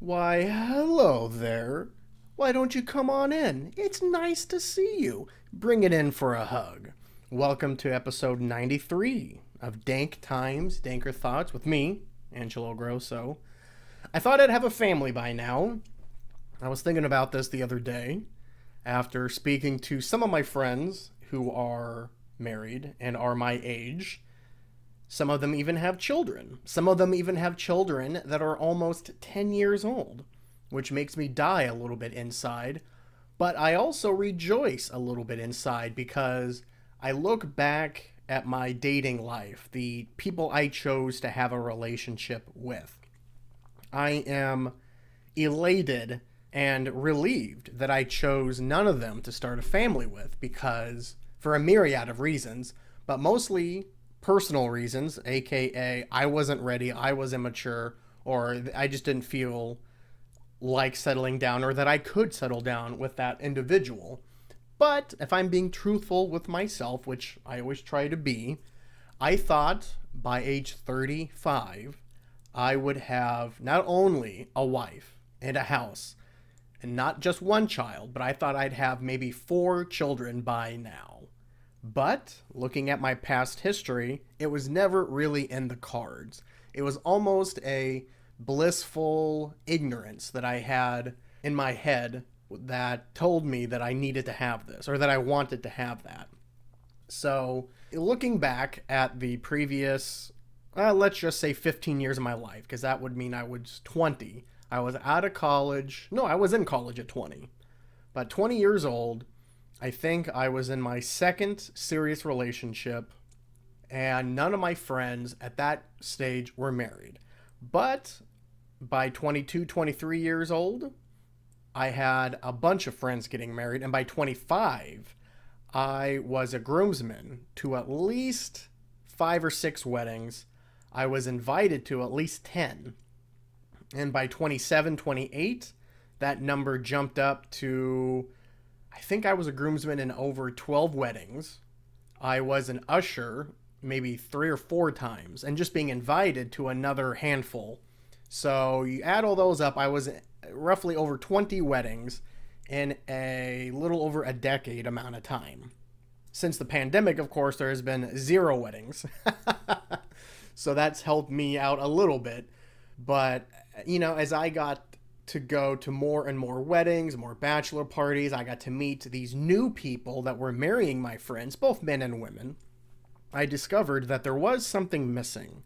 Why, hello there. Why don't you come on in? It's nice to see you. Bring it in for a hug. Welcome to episode 93 of Dank Times, Danker Thoughts with me, Angelo Grosso. I thought I'd have a family by now. I was thinking about this the other day after speaking to some of my friends who are married and are my age. Some of them even have children. Some of them even have children that are almost 10 years old, which makes me die a little bit inside. But I also rejoice a little bit inside because I look back at my dating life, the people I chose to have a relationship with. I am elated and relieved that I chose none of them to start a family with because, for a myriad of reasons, but mostly personal reasons, aka I wasn't ready, I was immature, or I just didn't feel like settling down or that I could settle down with that individual. But if I'm being truthful with myself, which I always try to be, I thought by age 35 I would have not only a wife and a house and not just one child, but I thought I'd have maybe 4 children by now. But looking at my past history, it was never really in the cards. It was almost a blissful ignorance that I had in my head that told me that I needed to have this or that I wanted to have that. So, looking back at the previous, let's just say 15 years of my life, because that would mean I was 20. I was out of college. No, I was in college at 20. But 20 years old, I think I was in my second serious relationship, and none of my friends at that stage were married. But by 22, 23 years old, I had a bunch of friends getting married, and by 25, I was a groomsman to at least 5 or 6 weddings. I was invited to at least 10. And by 27, 28, that number jumped up to, I think I was a groomsman in over 12 weddings. I was an usher maybe 3 or 4 times and just being invited to another handful. So you add all those up, I was roughly over 20 weddings in a little over a decade amount of time. Since the pandemic, of course, there has been 0 weddings. So that's helped me out a little bit. But, as I got to go to more and more weddings, more bachelor parties, I got to meet these new people that were marrying my friends, both men and women. I discovered that there was something missing.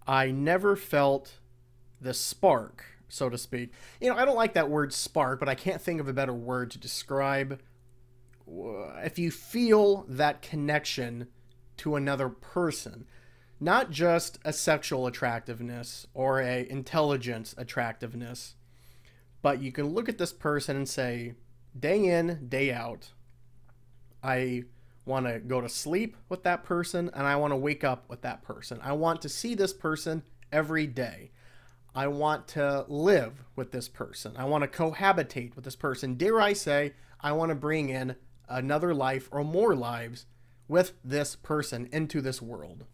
I never felt the spark, so to speak. I don't like that word spark, but I can't think of a better word to describe if you feel that connection to another person. Not just a sexual attractiveness or a intelligence attractiveness, but you can look at this person and say, day in, day out, I want to go to sleep with that person and I want to wake up with that person. I want to see this person every day. I want to live with this person. I want to cohabitate with this person. Dare I say, I want to bring in another life or more lives with this person into this world.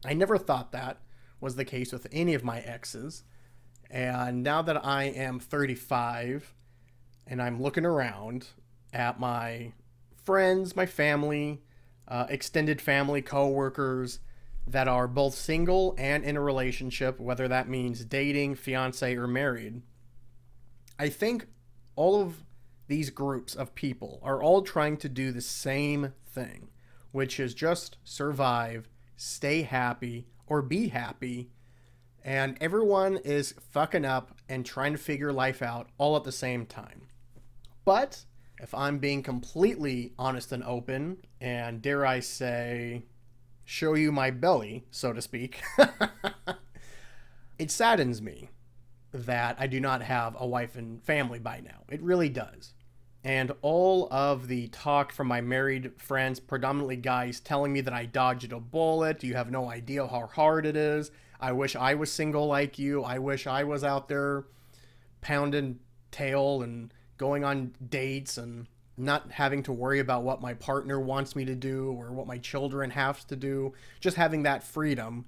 I never thought that was the case with any of my exes. And now that I am 35 and I'm looking around at my friends, my family, extended family, co-workers that are both single and in a relationship, whether that means dating, fiance, or married, I think all of these groups of people are all trying to do the same thing, which is just survive, stay happy, or be happy. And everyone is fucking up and trying to figure life out all at the same time. But if I'm being completely honest and open, and dare I say, show you my belly, so to speak, it saddens me that I do not have a wife and family by now. It really does. And all of the talk from my married friends, predominantly guys, telling me that I dodged a bullet, you have no idea how hard it is, I wish I was single like you, I wish I was out there pounding tail and going on dates and not having to worry about what my partner wants me to do or what my children have to do, just having that freedom.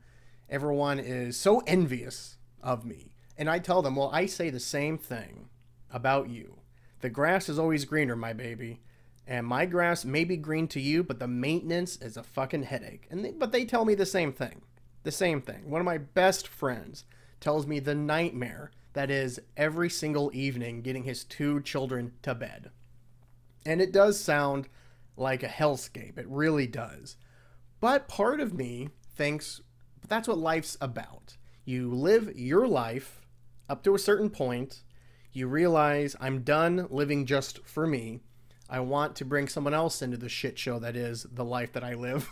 Everyone is so envious of me. And I tell them, well, I say the same thing about you. The grass is always greener, my baby. And my grass may be green to you, but the maintenance is a fucking headache. But they tell me the same thing. The same thing. One of my best friends tells me the nightmare that is every single evening getting his 2 children to bed. And it does sound like a hellscape. It really does. But part of me thinks that's what life's about. You live your life up to a certain point. You realize, I'm done living just for me. I want to bring someone else into the shit show that is the life that I live.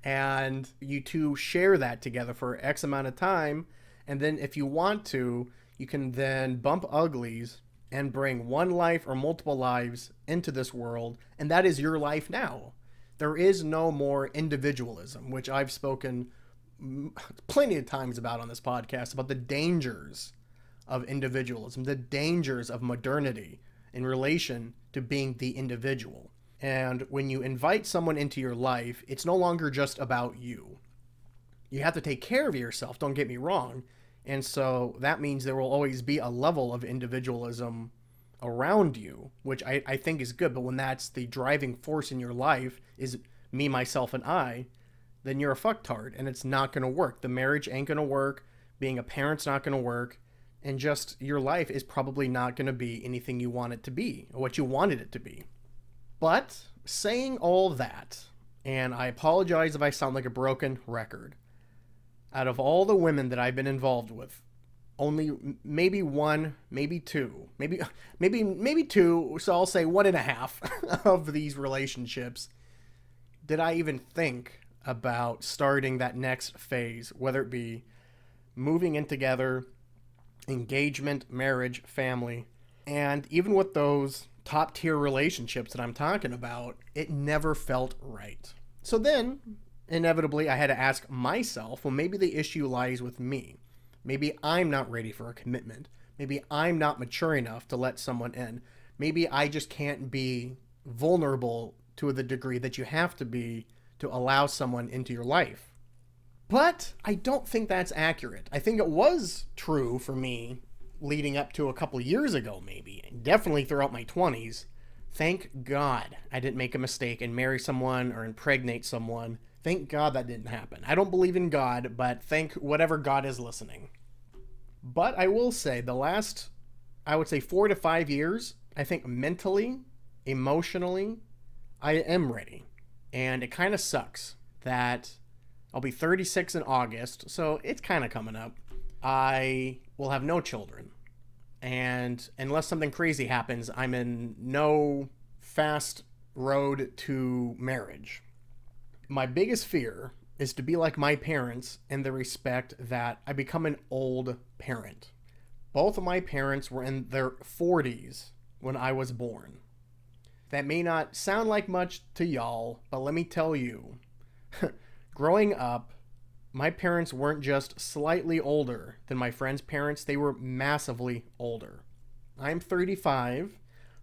And you two share that together for X amount of time. And then if you want to, you can then bump uglies and bring one life or multiple lives into this world. And that is your life now. There is no more individualism, which I've spoken plenty of times about on this podcast, about the dangers of individualism, the dangers of modernity in relation to being the individual. And when you invite someone into your life, it's no longer just about you. You have to take care of yourself, don't get me wrong. And so that means there will always be a level of individualism around you, which I think is good. But when that's the driving force in your life is me, myself, and I, then you're a fucktard and it's not going to work. The marriage ain't going to work. Being a parent's not going to work. And just your life is probably not going to be anything you want it to be or what you wanted it to be. But saying all that, and I apologize if I sound like a broken record, out of all the women that I've been involved with, only maybe one, maybe two, maybe two, so I'll say 1.5 of these relationships did I even think about starting that next phase, whether it be moving in together, engagement, marriage, family. And even with those top tier relationships that I'm talking about, it never felt right. So then, inevitably, I had to ask myself, well, maybe the issue lies with me. Maybe I'm not ready for a commitment. Maybe I'm not mature enough to let someone in. Maybe I just can't be vulnerable to the degree that you have to be to allow someone into your life. But I don't think that's accurate. I think it was true for me leading up to a couple years ago, maybe, and definitely throughout my 20s. Thank God I didn't make a mistake and marry someone or impregnate someone. Thank God that didn't happen. I don't believe in God, but thank whatever God is listening. But I will say the last, I would say 4 to 5 years, I think mentally, emotionally, I am ready. And it kind of sucks that I'll be 36 in August, so it's kind of coming up. I will have no children. And unless something crazy happens, I'm in no fast road to marriage. My biggest fear is to be like my parents in the respect that I become an old parent. Both of my parents were in their 40s when I was born. That may not sound like much to y'all, but let me tell you, growing up, my parents weren't just slightly older than my friends' parents, they were massively older. I'm 35.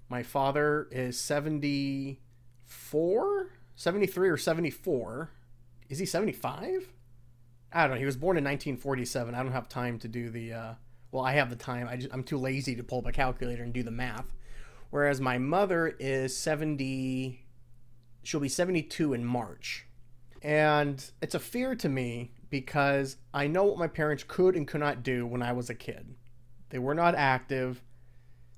My father is 74, 73 or 74. Is he 75? I don't know. He was born in 1947. I don't have time to do the, well, I have the time. I'm too lazy to pull up a calculator and do the math. Whereas my mother is 70, she'll be 72 in March. And it's a fear to me because I know what my parents could and could not do when I was a kid. They were not active.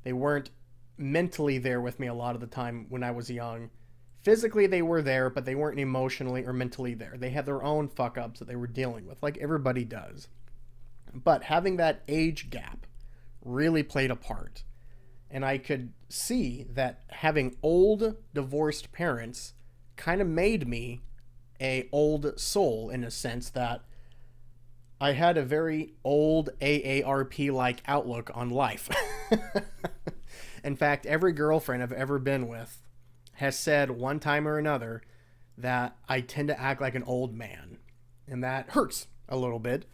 They weren't mentally there with me a lot of the time when I was young. Physically, they were there, but they weren't emotionally or mentally there. They had their own fuck-ups that they were dealing with, like everybody does. But having that age gap really played a part. And I could see that having old, divorced parents kind of made me a old soul in a sense that I had a very old AARP-like outlook on life. In fact, every girlfriend I've ever been with has said one time or another that I tend to act like an old man. And that hurts a little bit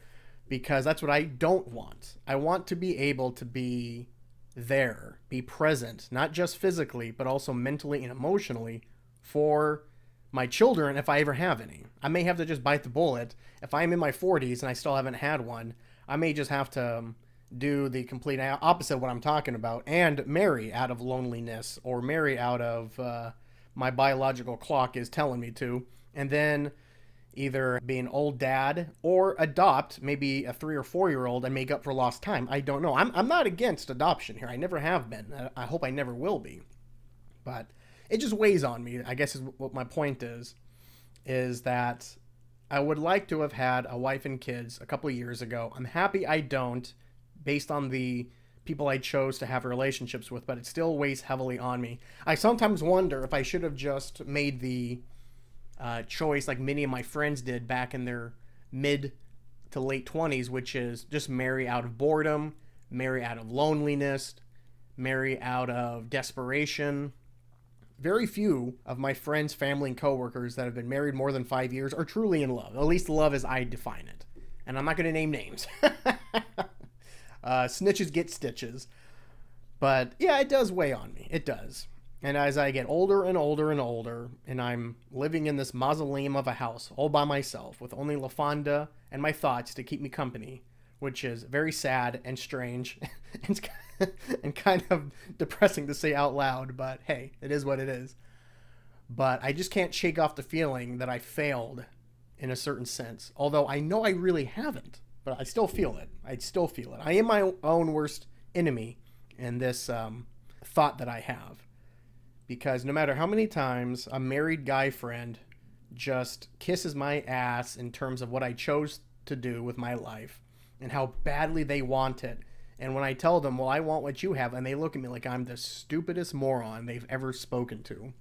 because that's what I don't want. I want to be able to be there, be present, not just physically, but also mentally and emotionally for my children if I ever have any. I may have to just bite the bullet. If I'm in my 40s and I still haven't had one, I may just have to do the complete opposite of what I'm talking about and marry out of loneliness, or marry out of my biological clock is telling me to, and then either be an old dad or adopt maybe a 3 or 4 year old and make up for lost time. I don't know. I'm not against adoption here. I never have been. I hope I never will be. But it just weighs on me, I guess is what my point is that I would like to have had a wife and kids a couple of years ago. I'm happy I don't, based on the people I chose to have relationships with, but it still weighs heavily on me. I sometimes wonder if I should have just made the choice like many of my friends did back in their mid to late 20s, which is just marry out of boredom, marry out of loneliness, marry out of desperation. Very few of my friends, family, and coworkers that have been married more than 5 years are truly in love. At least love as I define it. And I'm not going to name names. Snitches get stitches. But yeah, it does weigh on me. It does. And as I get older and older and older, and I'm living in this mausoleum of a house all by myself with only LaFonda and my thoughts to keep me company, which is very sad and strange and kind of depressing to say out loud, but hey, it is what it is. But I just can't shake off the feeling that I failed in a certain sense, although I know I really haven't, but I still feel it. I still feel it. I am my own worst enemy in this thought that I have. Because no matter how many times a married guy friend just kisses my ass in terms of what I chose to do with my life and how badly they want it, and when I tell them, well, I want what you have, and they look at me like I'm the stupidest moron they've ever spoken to.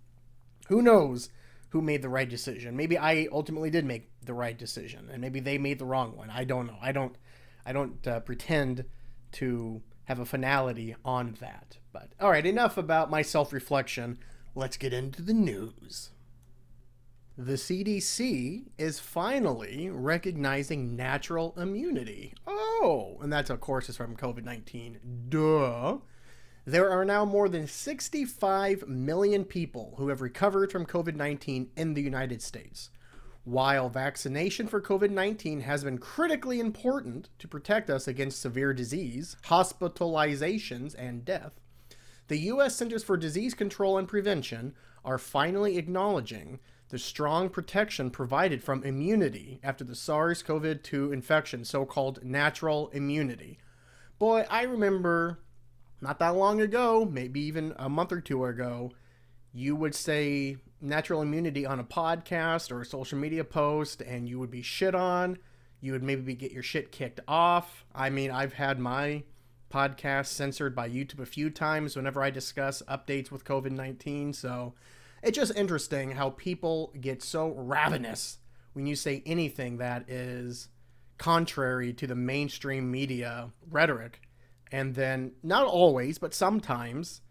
Who knows who made the right decision? Maybe I ultimately did make the right decision, and maybe they made the wrong one. I don't know. I don't pretend to have a finality on that. But all right, enough about my self-reflection. Let's get into the news. The CDC is finally recognizing natural immunity. Oh, and that's, of course, is from COVID-19. Duh. There are now more than 65 million people who have recovered from COVID-19 in the United States. While vaccination for COVID-19 has been critically important to protect us against severe disease, hospitalizations, and death, the U.S. Centers for Disease Control and Prevention are finally acknowledging the strong protection provided from immunity after the SARS-CoV-2 infection, so-called natural immunity. Boy, I remember not that long ago, maybe even a month or two ago, you would say natural immunity on a podcast or a social media post and you would be shit on. You would maybe get your shit kicked off. I mean, I've had my podcast censored by YouTube a few times whenever I discuss updates with COVID-19. So it's just interesting how people get so ravenous when you say anything that is contrary to the mainstream media rhetoric. And then, not always, but sometimes,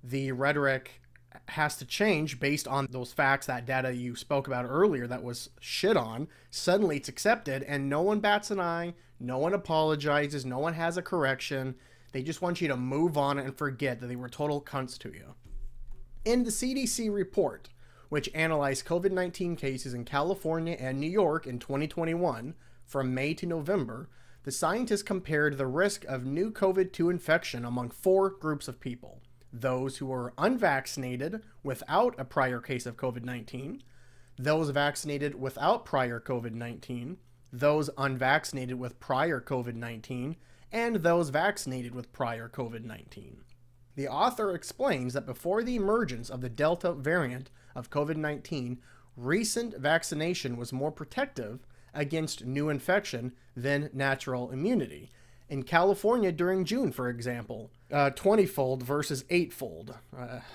the rhetoric has to change based on those facts, that data you spoke about earlier that was shit on. Suddenly it's accepted and no one bats an eye, no one apologizes, no one has a correction. They just want you to move on and forget that they were total cunts to you. In the CDC report, which analyzed COVID-19 cases in California and New York in 2021 from May to November, the scientists compared the risk of new COVID-2 infection among 4 groups of people. Those who were unvaccinated without a prior case of COVID-19, those vaccinated without prior COVID-19, those unvaccinated with prior COVID-19, and those vaccinated with prior COVID-19. The author explains that before the emergence of the Delta variant of COVID-19, recent vaccination was more protective against new infection than natural immunity. In California during June, for example, 20-fold versus 8-fold.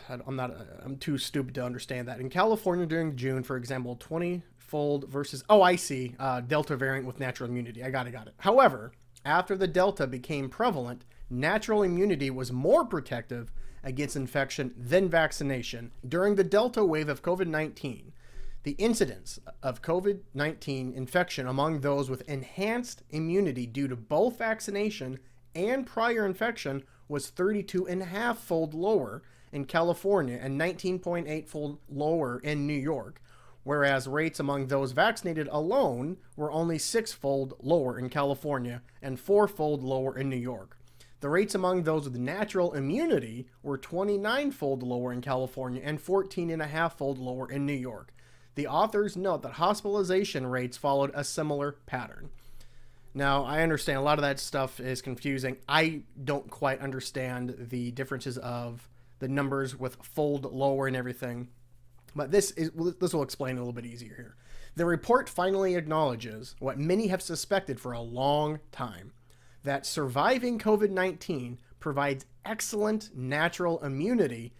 I'm too stupid to understand that. In California during June, for example, 20-fold versus, I see, Delta variant with natural immunity. I got it. However, after the Delta became prevalent, natural immunity was more protective against infection than vaccination. During the Delta wave of COVID-19, the incidence of COVID-19 infection among those with enhanced immunity due to both vaccination and prior infection was 32.5-fold lower in California and 19.8-fold lower in New York, whereas rates among those vaccinated alone were only six-fold lower in California and four-fold lower in New York. The rates among those with natural immunity were 29-fold lower in California and 14.5-fold lower in New York. The authors note that hospitalization rates followed a similar pattern. Now, I understand a lot of that stuff is confusing. I don't quite understand the differences of the numbers with fold lower and everything, but this will explain a little bit easier here. The report finally acknowledges what many have suspected for a long time, that surviving COVID-19 provides excellent natural immunity,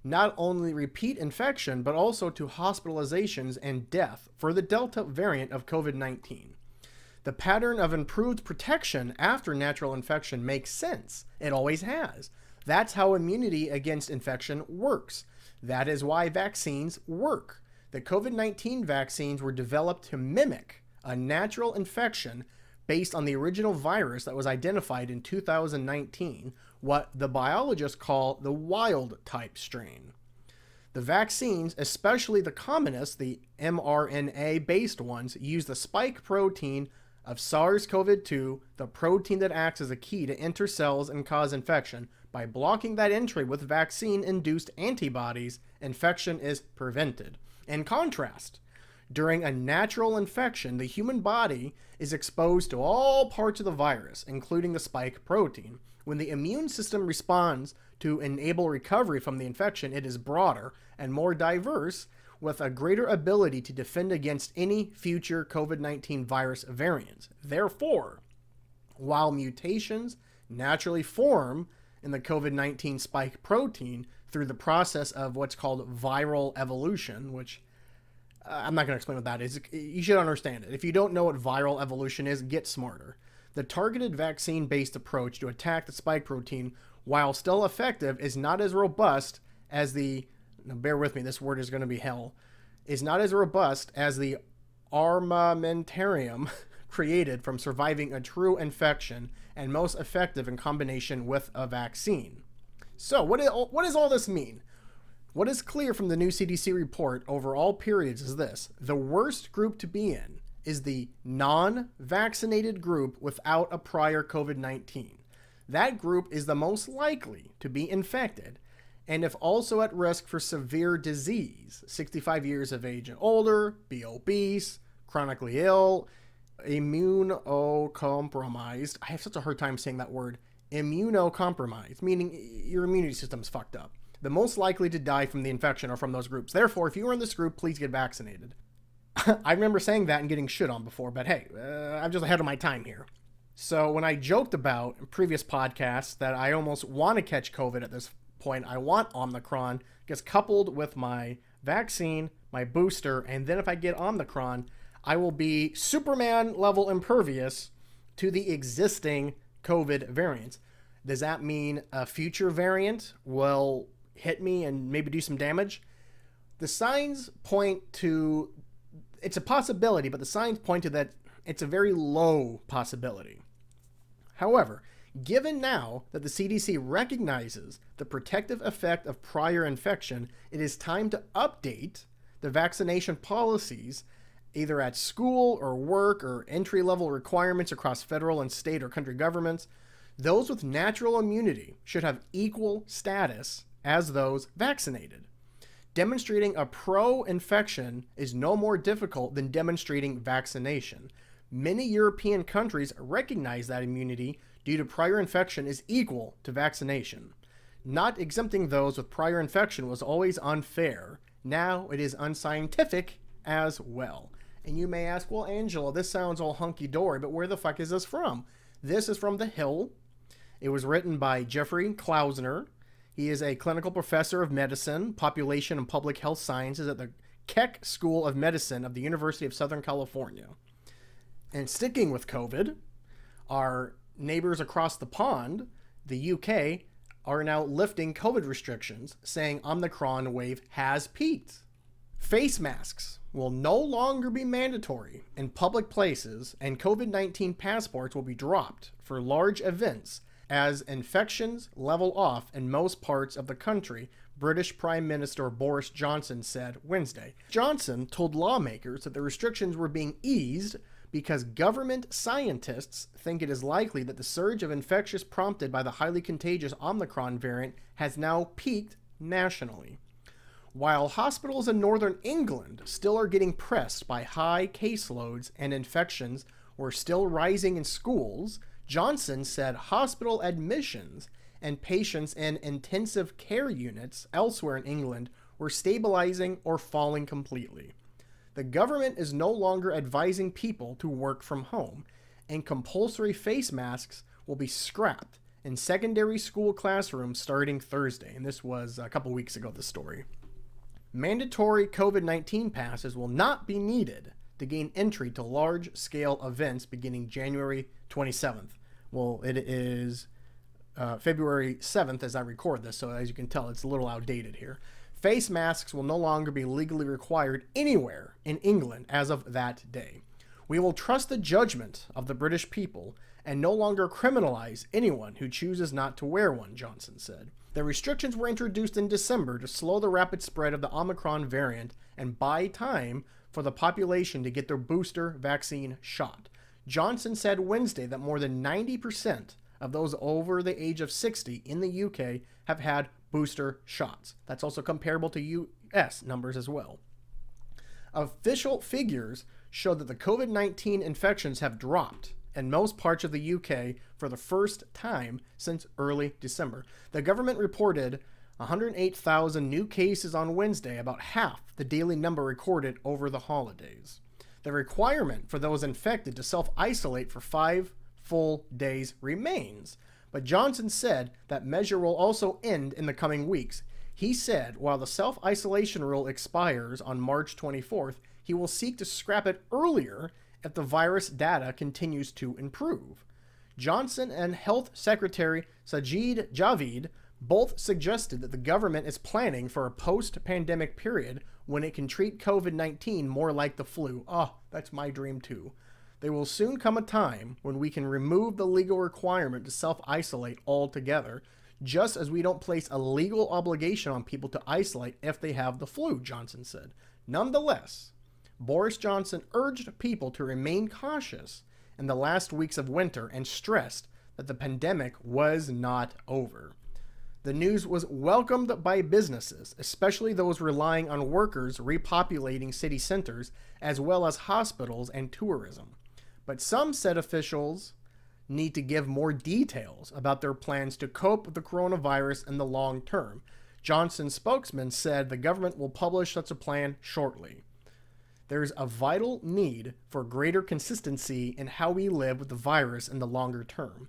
not only repeat infection, but also to hospitalizations and death for the Delta variant of COVID-19. The pattern of improved protection after natural infection makes sense. It always has. That's how immunity against infection works. That is why vaccines work. The COVID-19 vaccines were developed to mimic a natural infection based on the original virus that was identified in 2019, what the biologists call the wild type strain. The vaccines, especially the commonest, the mRNA-based ones, use the spike protein of SARS-CoV-2, the protein that acts as a key to enter cells and cause infection. By blocking that entry with vaccine-induced antibodies, infection is prevented. In contrast, during a natural infection, the human body is exposed to all parts of the virus, including the spike protein. When the immune system responds to enable recovery from the infection, it is broader and more diverse, with a greater ability to defend against any future COVID-19 virus variants. Therefore, while mutations naturally form in the COVID-19 spike protein through the process of what's called viral evolution, which I'm not going to explain what that is. You should understand it. If you don't know what viral evolution is, get smarter. The targeted vaccine-based approach to attack the spike protein, while still effective, is not as robust as the, now bear with me, this word is going to be hell, is not as robust as the armamentarium created from surviving a true infection and most effective in combination with a vaccine. So what does all this mean? What is clear from the new CDC report over all periods is this: the worst group to be in is the non-vaccinated group without a prior COVID-19. That group is the most likely to be infected, and if also at risk for severe disease, 65 years of age and older, be obese, chronically ill, immunocompromised. I have such a hard time saying that word. Immunocompromised, meaning your immunity system's fucked up. The most likely to die from the infection are from those groups. Therefore, if you are in this group, please get vaccinated. I remember saying that and getting shit on before, but hey, I'm just ahead of my time here. So when I joked about in previous podcasts that I almost want to catch COVID at this point, I want Omicron, gets coupled with my vaccine, my booster, and then if I get Omicron, I will be Superman level impervious to the existing COVID variants. Does that mean a future variant will hit me and maybe do some damage? The signs point to, it's a possibility, but the signs point to that it's a very low possibility. However, given now that the CDC recognizes the protective effect of prior infection, it is time to update the vaccination policies either at school or work or entry-level requirements across federal and state or country governments. Those with natural immunity should have equal status as those vaccinated. Demonstrating a pro-infection is no more difficult than demonstrating vaccination. Many European countries recognize that immunity due to prior infection is equal to vaccination. Not exempting those with prior infection was always unfair. Now it is unscientific as well. And you may ask, well, Angelo, this sounds all hunky-dory, but where the fuck is this from? This is from The Hill. It was written by Jeffrey Klausner. He is a clinical professor of medicine, population and public health sciences at the Keck School of Medicine of the University of Southern California. And sticking with COVID, our neighbors across the pond, the UK, are now lifting COVID restrictions, saying Omicron wave has peaked. Face masks will no longer be mandatory in public places, and COVID-19 passports will be dropped for large events as infections level off in most parts of the country, British Prime Minister Boris Johnson said Wednesday. Johnson told lawmakers that the restrictions were being eased because government scientists think it is likely that the surge of infections prompted by the highly contagious Omicron variant has now peaked nationally. While hospitals in northern England still are getting pressed by high caseloads and infections were still rising in schools, Johnson said hospital admissions and patients in intensive care units elsewhere in England were stabilizing or falling completely. The government is no longer advising people to work from home, and compulsory face masks will be scrapped in secondary school classrooms starting Thursday. And this was a couple weeks ago, the story. Mandatory COVID-19 passes will not be needed to gain entry to large-scale events beginning January 27th. Well, it is February 7th as I record this, so as you can tell, it's a little outdated here. Face masks will no longer be legally required anywhere in England as of that day. We will trust the judgment of the British people and no longer criminalize anyone who chooses not to wear one, Johnson said. The restrictions were introduced in December to slow the rapid spread of the Omicron variant and buy time for the population to get their booster vaccine shot. Johnson said Wednesday that more than 90% of those over the age of 60 in the UK have had booster shots. That's also comparable to US numbers as well. Official figures show that the COVID-19 infections have dropped in most parts of the UK for the first time since early December. The government reported 108,000 new cases on Wednesday, about half the daily number recorded over the holidays. The requirement for those infected to self-isolate for 5 full days remains, but Johnson said that measure will also end in the coming weeks. He said while the self-isolation rule expires on March 24th, he will seek to scrap it earlier if the virus data continues to improve. Johnson and Health Secretary Sajid Javid both suggested that the government is planning for a post-pandemic period when it can treat COVID-19 more like the flu. Oh, that's my dream too. There will soon come a time when we can remove the legal requirement to self-isolate altogether, just as we don't place a legal obligation on people to isolate if they have the flu, Johnson said. Nonetheless, Boris Johnson urged people to remain cautious in the last weeks of winter and stressed that the pandemic was not over. The news was welcomed by businesses, especially those relying on workers repopulating city centers, as well as hospitals and tourism. But some said officials need to give more details about their plans to cope with the coronavirus in the long term. Johnson's spokesman said the government will publish such a plan shortly. There's a vital need for greater consistency in how we live with the virus in the longer term.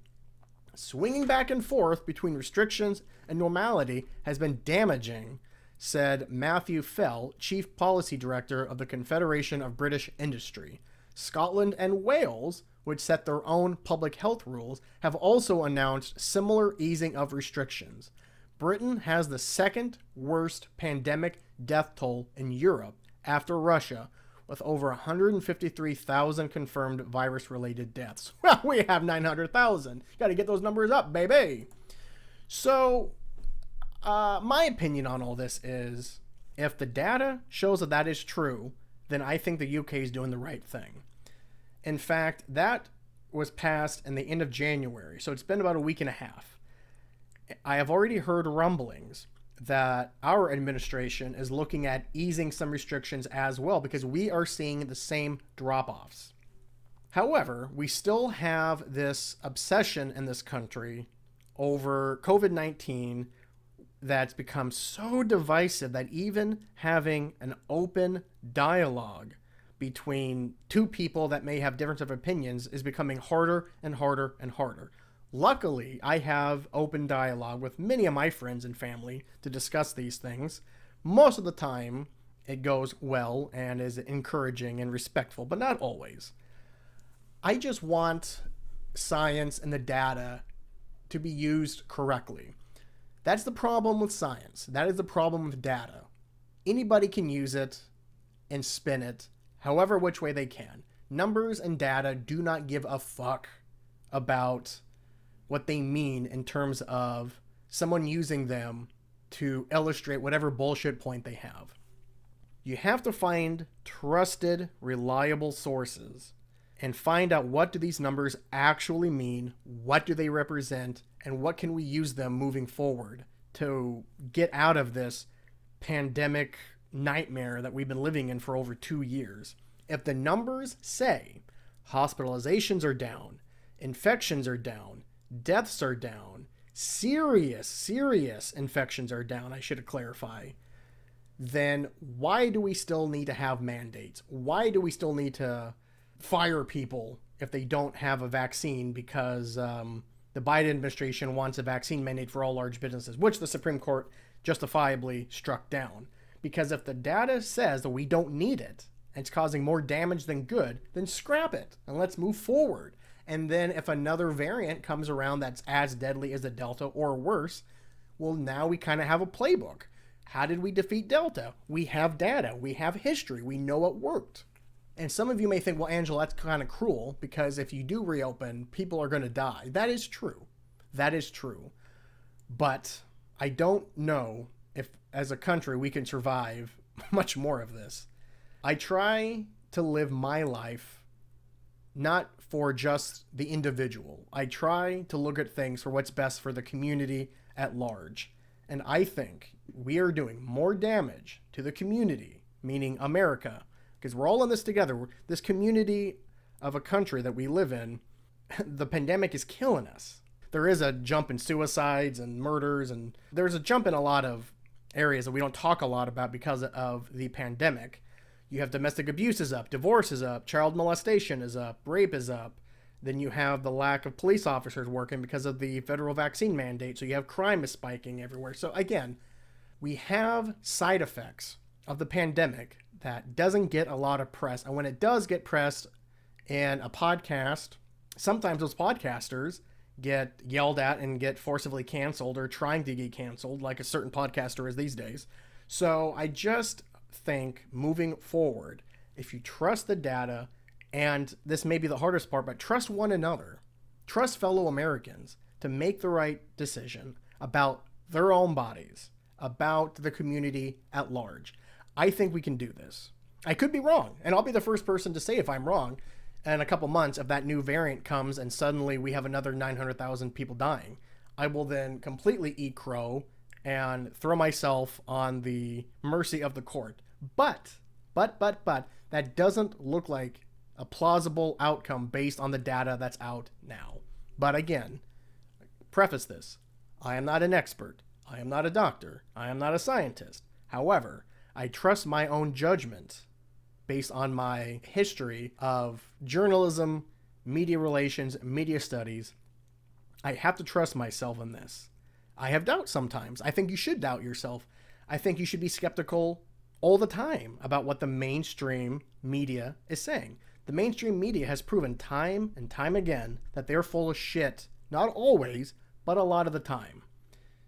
Swinging back and forth between restrictions and normality has been damaging, said Matthew Fell, Chief Policy Director of the Confederation of British Industry. Scotland and Wales, which set their own public health rules, have also announced similar easing of restrictions. Britain has the second worst pandemic death toll in Europe after Russia, with over 153,000 confirmed virus-related deaths. Well, we have 900,000. Got to get those numbers up, baby. So, my opinion on all this is, if the data shows that that is true, then I think the UK is doing the right thing. In fact, that was passed in the end of January, so it's been about a week and a half. I have already heard rumblings that our administration is looking at easing some restrictions as well, because we are seeing the same drop-offs. However, we still have this obsession in this country over COVID-19 that's become so divisive that even having an open dialogue between two people that may have different opinions is becoming harder and harder and harder. Luckily, I have open dialogue with many of my friends and family to discuss these things. Most of the time, it goes well and is encouraging and respectful, but not always. I just want science and the data to be used correctly. That's the problem with science. That is the problem with data. Anybody can use it and spin it however which way they can. Numbers and data do not give a fuck about what they mean in terms of someone using them to illustrate whatever bullshit point they have. You have to find trusted, reliable sources and find out what do these numbers actually mean, what do they represent, and what can we use them moving forward to get out of this pandemic nightmare that we've been living in for over 2 years. If the numbers say hospitalizations are down, infections are down, deaths are down, serious infections are down, I should clarify, then why do we still need to have mandates? Why do we still need to fire people if they don't have a vaccine because the Biden administration wants a vaccine mandate for all large businesses, which the Supreme Court justifiably struck down? Because if the data says that we don't need it and it's causing more damage than good, then scrap it and let's move forward. And then if another variant comes around that's as deadly as the Delta or worse, well, now we kind of have a playbook. How did we defeat Delta? We have data. We have history. We know it worked. And some of you may think, well, Angelo, that's kind of cruel because if you do reopen, people are going to die. That is true. That is true. But I don't know if as a country we can survive much more of this. I try to live my life not for just the individual. I try to look at things for what's best for the community at large. And I think we are doing more damage to the community, meaning America, because we're all in this together. This community of a country that we live in, the pandemic is killing us. There is a jump in suicides and murders, and there's a jump in a lot of areas that we don't talk a lot about because of the pandemic. You have domestic abuse is up, divorce is up, child molestation is up, rape is up. Then you have the lack of police officers working because of the federal vaccine mandate. So you have crime is spiking everywhere. So again, we have side effects of the pandemic that doesn't get a lot of press. And when it does get pressed in a podcast, sometimes those podcasters get yelled at and get forcibly canceled or trying to get canceled, like a certain podcaster is these days. So I just think moving forward, if you trust the data, and this may be the hardest part, but trust one another, trust fellow Americans to make the right decision about their own bodies, about the community at large. I think we can do this. I could be wrong, and I'll be the first person to say if I'm wrong in a couple months if that new variant comes and suddenly we have another 900,000 people dying. I will then completely eat crow and throw myself on the mercy of the court. But, that doesn't look like a plausible outcome based on the data that's out now. But again, preface this, I am not an expert. I am not a doctor. I am not a scientist. However, I trust my own judgment based on my history of journalism, media relations, media studies. I have to trust myself in this. I have doubts sometimes. I think you should doubt yourself. I think you should be skeptical all the time about what the mainstream media is saying. The mainstream media has proven time and time again that they're full of shit. Not always, but a lot of the time.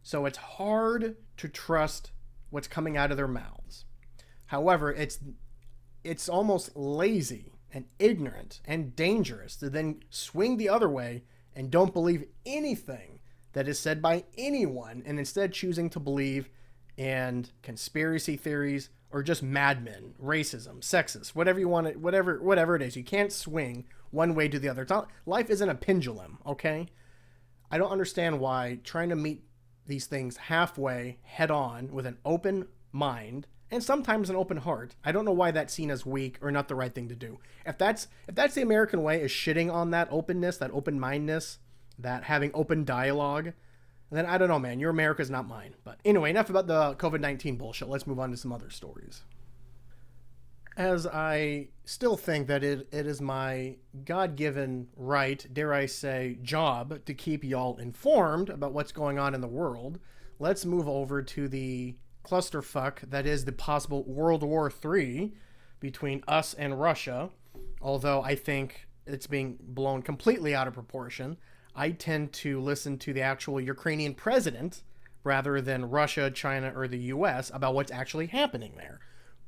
So it's hard to trust what's coming out of their mouths. However, it's almost lazy and ignorant and dangerous to then swing the other way and don't believe anything that is said by anyone and instead choosing to believe in conspiracy theories or just madmen, racism, sexist, whatever you want, whatever it is. You can't swing one way to the other. Life isn't a pendulum, okay? I don't understand why trying to meet these things halfway, head on, with an open mind and sometimes an open heart. I don't know why that's seen as weak or not the right thing to do. If that's the American way, is shitting on that openness, that open-mindedness, that having open dialogue, then I don't know, man. Your America's not mine. But anyway, enough about the COVID-19 bullshit. Let's move on to some other stories. As I still think that it is my God-given right, dare I say, job to keep y'all informed about what's going on in the world, let's move over to the clusterfuck that is the possible World War III between us and Russia. Although I think it's being blown completely out of proportion. I tend to listen to the actual Ukrainian president rather than Russia, China, or the US about what's actually happening there.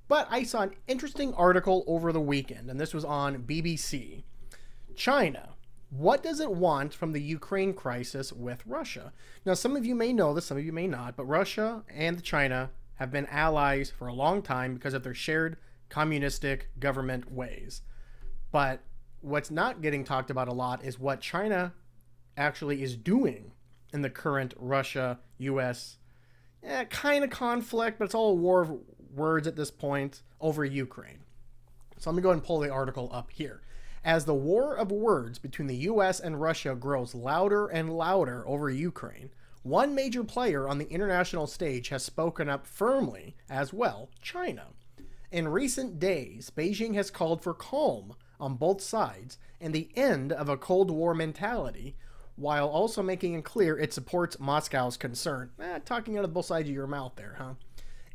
But I saw an interesting article over the weekend, and this was on BBC. China What does it want from the Ukraine crisis with Russia? Now, some of you may know this, some of you may not, but Russia and China have been allies for a long time because of their shared communistic government ways. But what's not getting talked about a lot is what China actually is doing in the current Russia-US kind of conflict, but it's all a war of words at this point over Ukraine. So let me go ahead and pull the article up here. As the war of words between the US and Russia grows louder and louder over Ukraine, one major player on the international stage has spoken up firmly as well, China. In recent days, Beijing has called for calm on both sides and the end of a Cold War mentality, while also making it clear it supports Moscow's concern. Talking out of both sides of your mouth there, huh?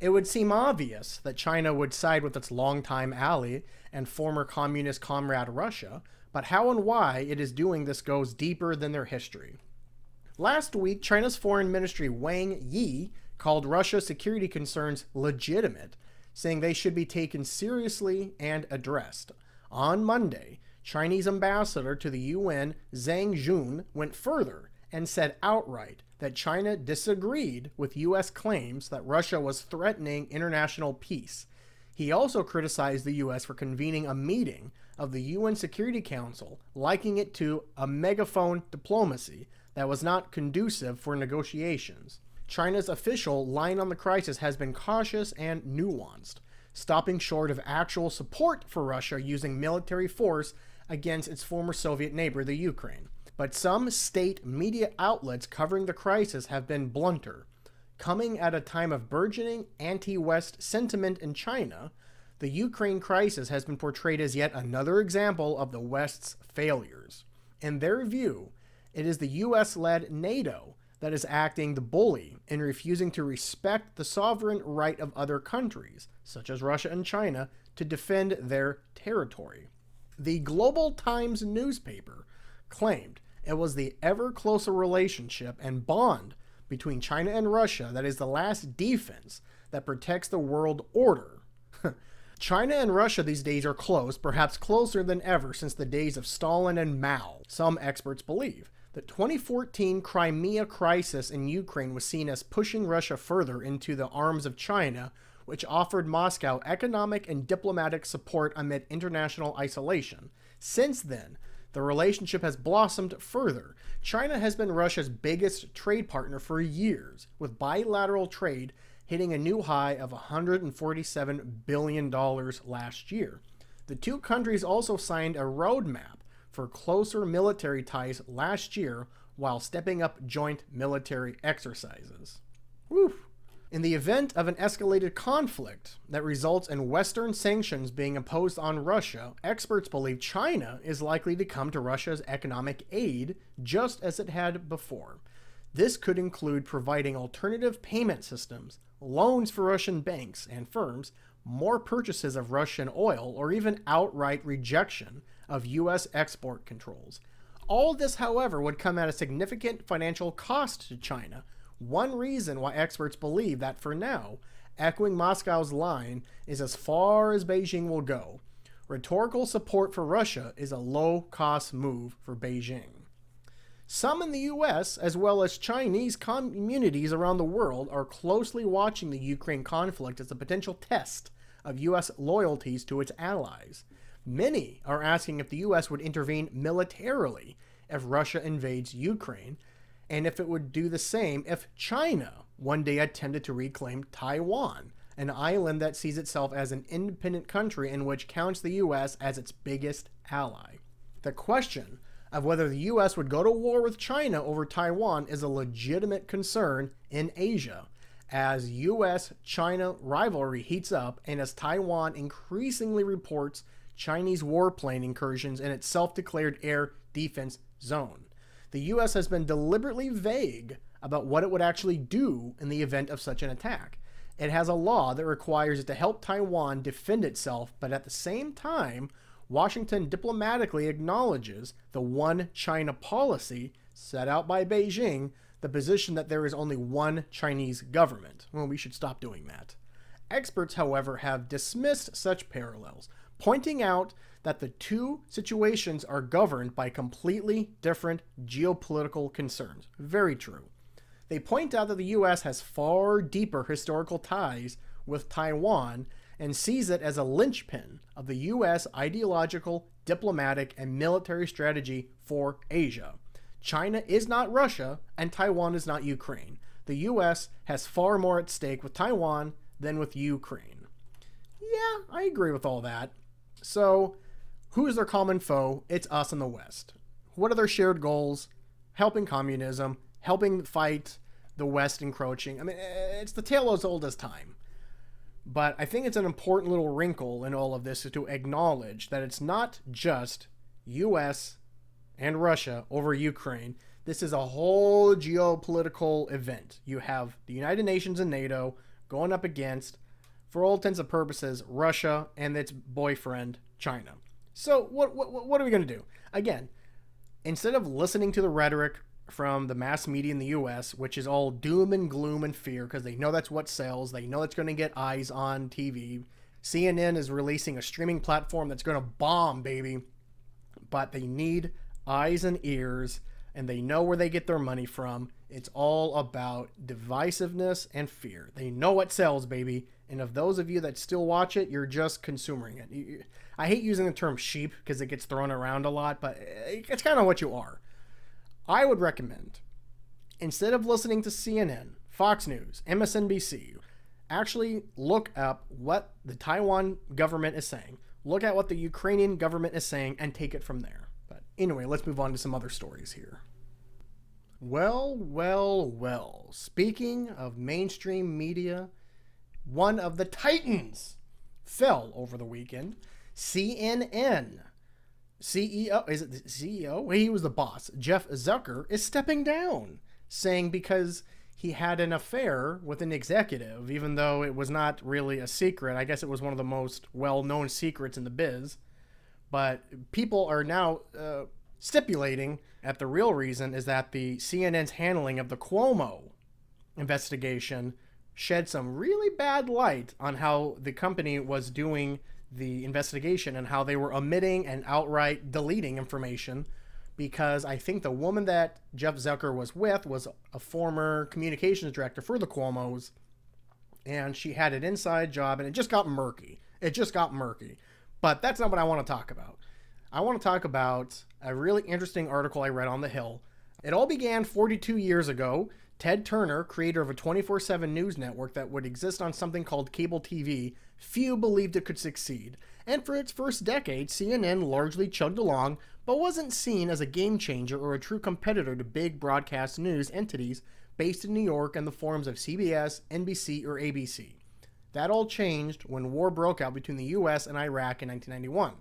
It would seem obvious that China would side with its longtime ally and former communist comrade Russia, but how and why it is doing this goes deeper than their history. Last week, China's Foreign Ministry Wang Yi called Russia's security concerns legitimate, saying they should be taken seriously and addressed. On Monday, Chinese ambassador to the UN, Zhang Jun, went further and said outright that China disagreed with U.S. claims that Russia was threatening international peace. He also criticized the U.S. for convening a meeting of the UN Security Council, likening it to a megaphone diplomacy that was not conducive for negotiations. China's official line on the crisis has been cautious and nuanced, stopping short of actual support for Russia using military force against its former Soviet neighbor, the Ukraine. But some state media outlets covering the crisis have been blunter. Coming at a time of burgeoning anti-West sentiment in China, the Ukraine crisis has been portrayed as yet another example of the West's failures. In their view, it is the US-led NATO that is acting the bully in refusing to respect the sovereign right of other countries, such as Russia and China, to defend their territory. The Global Times newspaper claimed it was the ever closer relationship and bond between China and Russia that is the last defense that protects the world order. China and Russia these days are close, perhaps closer than ever since the days of Stalin and Mao. Some experts believe the 2014 Crimea crisis in Ukraine was seen as pushing Russia further into the arms of China, which offered Moscow economic and diplomatic support amid international isolation. Since then, the relationship has blossomed further. China has been Russia's biggest trade partner for years, with bilateral trade hitting a new high of $147 billion last year. The two countries also signed a roadmap for closer military ties last year while stepping up joint military exercises. Whew. In the event of an escalated conflict that results in Western sanctions being imposed on Russia, experts believe China is likely to come to Russia's economic aid just as it had before. This could include providing alternative payment systems, loans for Russian banks and firms, more purchases of Russian oil, or even outright rejection of U.S. export controls. All this, however, would come at a significant financial cost to China. One reason why experts believe that for now, echoing Moscow's line, is as far as Beijing will go. Rhetorical support for Russia is a low-cost move for Beijing. Some in the U.S., as well as Chinese communities around the world, are closely watching the Ukraine conflict as a potential test of U.S. loyalties to its allies. Many are asking if the U.S. would intervene militarily if Russia invades Ukraine, and if it would do the same if China one day attempted to reclaim Taiwan, an island that sees itself as an independent country and which counts the U.S. as its biggest ally. The question of whether the U.S. would go to war with China over Taiwan is a legitimate concern in Asia, as U.S.-China rivalry heats up and as Taiwan increasingly reports Chinese warplane incursions in its self-declared air defense zone. The U.S. has been deliberately vague about what it would actually do in the event of such an attack. It has a law that requires it to help Taiwan defend itself, but at the same time, Washington diplomatically acknowledges the one China policy set out by Beijing, the position that there is only one Chinese government. Well, we should stop doing that. Experts, however, have dismissed such parallels, pointing out that the two situations are governed by completely different geopolitical concerns. Very true. They point out that the U.S. has far deeper historical ties with Taiwan and sees it as a linchpin of the U.S. ideological, diplomatic, and military strategy for Asia. China is not Russia, and Taiwan is not Ukraine. The U.S. has far more at stake with Taiwan than with Ukraine. Yeah, I agree with all that. So, who is their common foe? It's us in the West. What are their shared goals? Helping communism, helping fight the West encroaching. I mean, it's the tale as old as time. But I think it's an important little wrinkle in all of this is to acknowledge that it's not just U.S. and Russia over Ukraine. This is a whole geopolitical event. You have the United Nations and NATO going up against, for all intents and purposes, Russia and its boyfriend, China. So what are we going to do? Again, instead of listening to the rhetoric from the mass media in the U.S., which is all doom and gloom and fear because they know that's what sells, they know it's going to get eyes on TV. CNN is releasing a streaming platform that's going to bomb, baby. But they need eyes and ears, and they know where they get their money from. It's all about divisiveness and fear. They know what sells, baby. And of those of you that still watch it, you're just consuming it. I hate using the term sheep because it gets thrown around a lot, but it's kind of what you are. I would recommend, instead of listening to CNN, Fox News, MSNBC, actually look up what the Taiwan government is saying. Look at what the Ukrainian government is saying and take it from there. But anyway, let's move on to some other stories here. Well. Speaking of mainstream media, one of the titans fell over the weekend. CNN CEO, is it the CEO? Well, he was the boss. Jeff Zucker is stepping down, saying because he had an affair with an executive, even though it was not really a secret. I guess it was one of the most well-known secrets in the biz. But people are now stipulating that the real reason is that the CNN's handling of the Cuomo investigation shed some really bad light on how the company was doing the investigation and how they were omitting and outright deleting information, because I think the woman that Jeff Zucker was with was a former communications director for the Cuomos, and she had an inside job, and it just got murky. But that's not what I want to talk about. I want to talk about a really interesting article I read on The Hill. It all began 42 years ago. Ted Turner, creator of a 24/7 news network that would exist on something called cable TV, few believed it could succeed. And for its first decade, CNN largely chugged along, but wasn't seen as a game changer or a true competitor to big broadcast news entities based in New York and the forms of CBS, NBC, or ABC. That all changed when war broke out between the US and Iraq in 1991.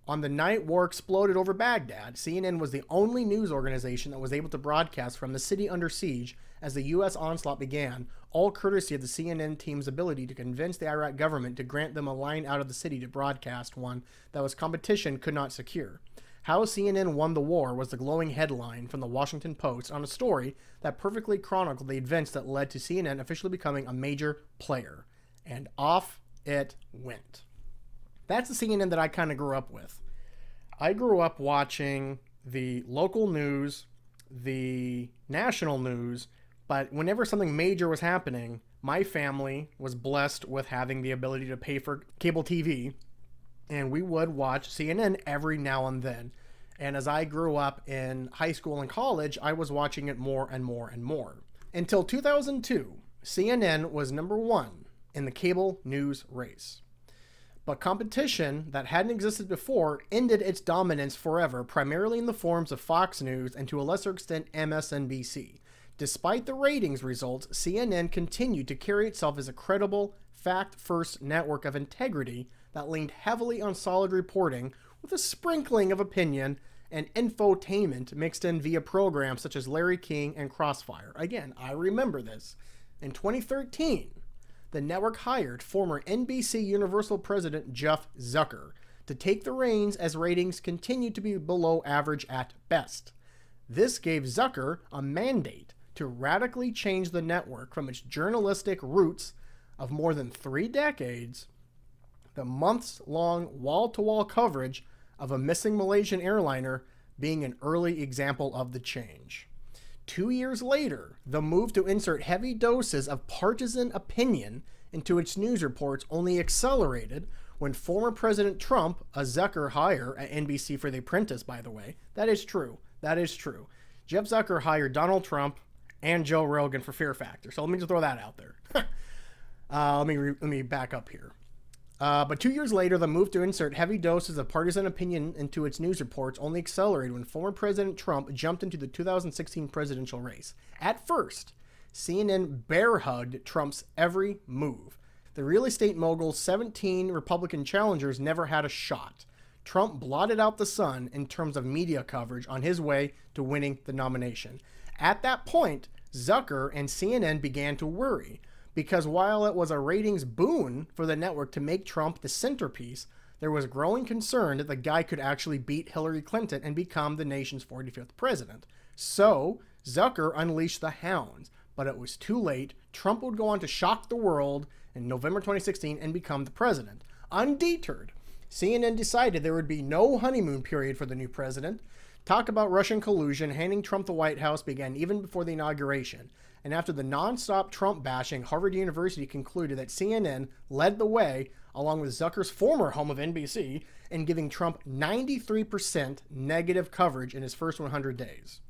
On the night war exploded over Baghdad, CNN was the only news organization that was able to broadcast from the city under siege as the U.S. onslaught began, all courtesy of the CNN team's ability to convince the Iraq government to grant them a line out of the city to broadcast one that was competition could not secure. How CNN won the war was the glowing headline from the Washington Post on a story that perfectly chronicled the events that led to CNN officially becoming a major player. And off it went. That's the CNN that I kind of grew up with. I grew up watching the local news, the national news, but whenever something major was happening, my family was blessed with having the ability to pay for cable TV, and we would watch CNN every now and then. And as I grew up in high school and college, I was watching it more and more and more. Until 2002, CNN was number one in the cable news race. But competition that hadn't existed before ended its dominance forever, primarily in the forms of Fox News and to a lesser extent MSNBC. Despite the ratings results, CNN continued to carry itself as a credible, fact-first network of integrity that leaned heavily on solid reporting with a sprinkling of opinion and infotainment mixed in via programs such as Larry King and Crossfire. Again, I remember this. In 2013, the network hired former NBC Universal president Jeff Zucker to take the reins as ratings continued to be below average at best. This gave Zucker a mandate to radically change the network from its journalistic roots of more than 3 decades the months-long wall-to-wall coverage of a missing Malaysian airliner being an early example of the change. 2 years later, the move to insert heavy doses of partisan opinion into its news reports only accelerated when former President Trump, a Zucker hire at NBC for The Apprentice, by the way, that is true. Jeff Zucker hired Donald Trump and Joe Rogan for Fear Factor. So let me just throw that out there. Let me back up here. But 2 years later, the move to insert heavy doses of partisan opinion into its news reports only accelerated when former President Trump jumped into the 2016 presidential race. At first, CNN bear-hugged Trump's every move. The real estate mogul's 17 Republican challengers never had a shot. Trump blotted out the sun in terms of media coverage on his way to winning the nomination. At that point, Zucker and CNN began to worry, because while it was a ratings boon for the network to make Trump the centerpiece, there was growing concern that the guy could actually beat Hillary Clinton and become the nation's 45th president. So, Zucker unleashed the hounds, but it was too late. Trump would go on to shock the world in November 2016 and become the president. Undeterred, CNN decided there would be no honeymoon period for the new president. Talk about Russian collusion handing Trump the White House began even before the inauguration. And after the nonstop Trump bashing, Harvard University concluded that CNN led the way, along with Zucker's former home of NBC, in giving Trump 93% negative coverage in his first 100 days.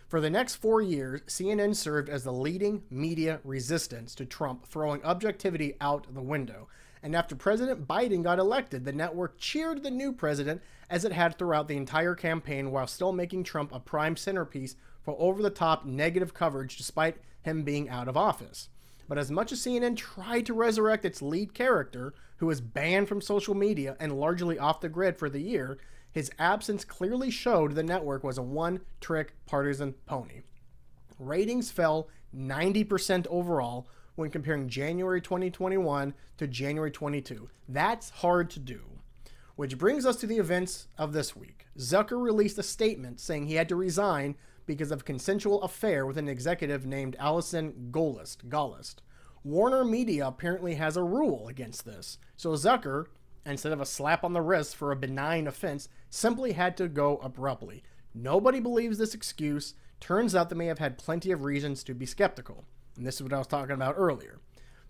For the next 4 years, CNN served as the leading media resistance to Trump, throwing objectivity out the window. And after President Biden got elected, the network cheered the new president as it had throughout the entire campaign, while still making Trump a prime centerpiece for over-the-top negative coverage despite him being out of office. But as much as CNN tried to resurrect its lead character, who was banned from social media and largely off the grid for the year, his absence clearly showed the network was a one-trick partisan pony. Ratings fell 90% overall when comparing January 2021 to January 22. That's hard to do. Which brings us to the events of this week. Zucker released a statement saying he had to resign because of a consensual affair with an executive named Allison Gollust. Warner Media apparently has a rule against this, so Zucker, instead of a slap on the wrist for a benign offense, simply had to go abruptly. Nobody believes this excuse. Turns out they may have had plenty of reasons to be skeptical. And this is what I was talking about earlier.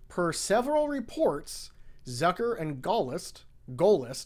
Per several reports, Zucker and Gollust,